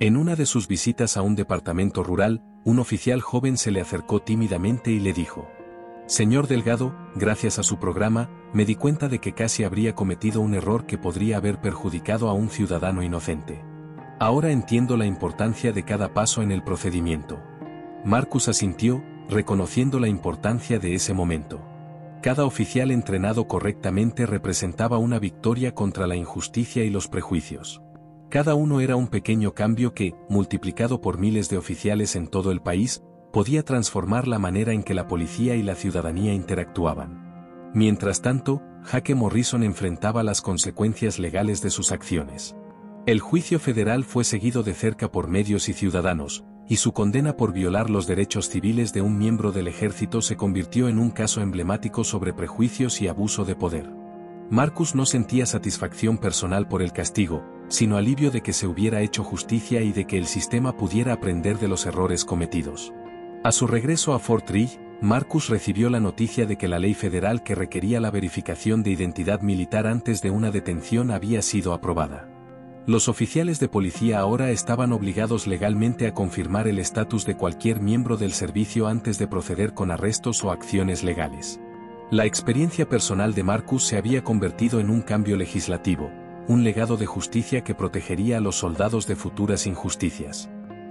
En una de sus visitas a un departamento rural, un oficial joven se le acercó tímidamente y le dijo: «Señor Delgado, gracias a su programa, me di cuenta de que casi habría cometido un error que podría haber perjudicado a un ciudadano inocente. Ahora entiendo la importancia de cada paso en el procedimiento». Marcus asintió, reconociendo la importancia de ese momento. Cada oficial entrenado correctamente representaba una victoria contra la injusticia y los prejuicios. Cada uno era un pequeño cambio que, multiplicado por miles de oficiales en todo el país, podía transformar la manera en que la policía y la ciudadanía interactuaban. Mientras tanto, Jake Morrison enfrentaba las consecuencias legales de sus acciones. El juicio federal fue seguido de cerca por medios y ciudadanos, y su condena por violar los derechos civiles de un miembro del ejército se convirtió en un caso emblemático sobre prejuicios y abuso de poder. Marcus no sentía satisfacción personal por el castigo, sino alivio de que se hubiera hecho justicia y de que el sistema pudiera aprender de los errores cometidos. A su regreso a Fort Ridge, Marcus recibió la noticia de que la ley federal que requería la verificación de identidad militar antes de una detención había sido aprobada. Los oficiales de policía ahora estaban obligados legalmente a confirmar el estatus de cualquier miembro del servicio antes de proceder con arrestos o acciones legales. La experiencia personal de Marcus se había convertido en un cambio legislativo, un legado de justicia que protegería a los soldados de futuras injusticias.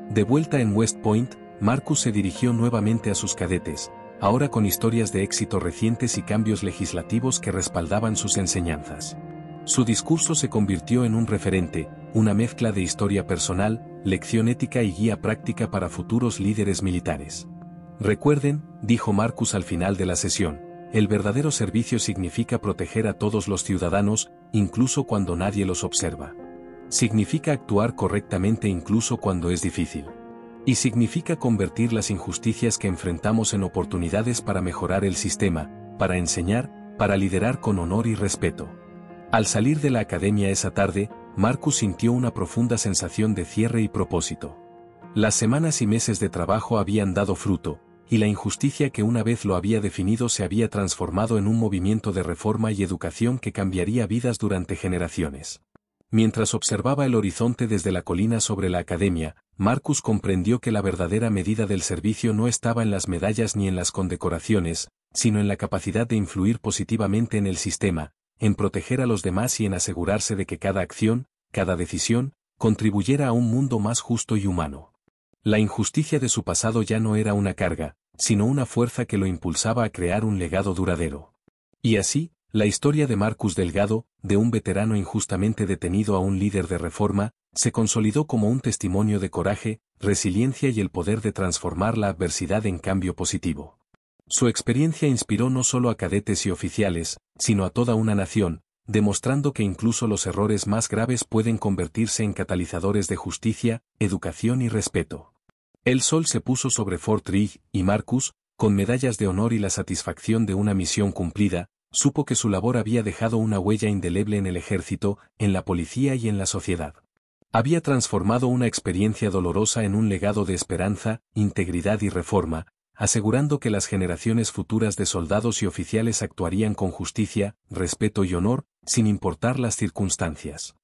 De vuelta en West Point, Marcus se dirigió nuevamente a sus cadetes, ahora con historias de éxito recientes y cambios legislativos que respaldaban sus enseñanzas. Su discurso se convirtió en un referente, una mezcla de historia personal, lección ética y guía práctica para futuros líderes militares. Recuerden, dijo Marcus al final de la sesión, el verdadero servicio significa proteger a todos los ciudadanos, incluso cuando nadie los observa. Significa actuar correctamente incluso cuando es difícil. Y significa convertir las injusticias que enfrentamos en oportunidades para mejorar el sistema, para enseñar, para liderar con honor y respeto. Al salir de la academia esa tarde, Marcus sintió una profunda sensación de cierre y propósito. Las semanas y meses de trabajo habían dado fruto, y la injusticia que una vez lo había definido se había transformado en un movimiento de reforma y educación que cambiaría vidas durante generaciones. Mientras observaba el horizonte desde la colina sobre la academia, Marcus comprendió que la verdadera medida del servicio no estaba en las medallas ni en las condecoraciones, sino en la capacidad de influir positivamente en el sistema, en proteger a los demás y en asegurarse de que cada acción, cada decisión, contribuyera a un mundo más justo y humano. La injusticia de su pasado ya no era una carga, sino una fuerza que lo impulsaba a crear un legado duradero. Y así, la historia de Marcus Delgado, de un veterano injustamente detenido a un líder de reforma, se consolidó como un testimonio de coraje, resiliencia y el poder de transformar la adversidad en cambio positivo. Su experiencia inspiró no solo a cadetes y oficiales, sino a toda una nación, demostrando que incluso los errores más graves pueden convertirse en catalizadores de justicia, educación y respeto. El sol se puso sobre Fort Ridge, y Marcus, con medallas de honor y la satisfacción de una misión cumplida, supo que su labor había dejado una huella indeleble en el ejército, en la policía y en la sociedad. Había transformado una experiencia dolorosa en un legado de esperanza, integridad y reforma, asegurando que las generaciones futuras de soldados y oficiales actuarían con justicia, respeto y honor, sin importar las circunstancias.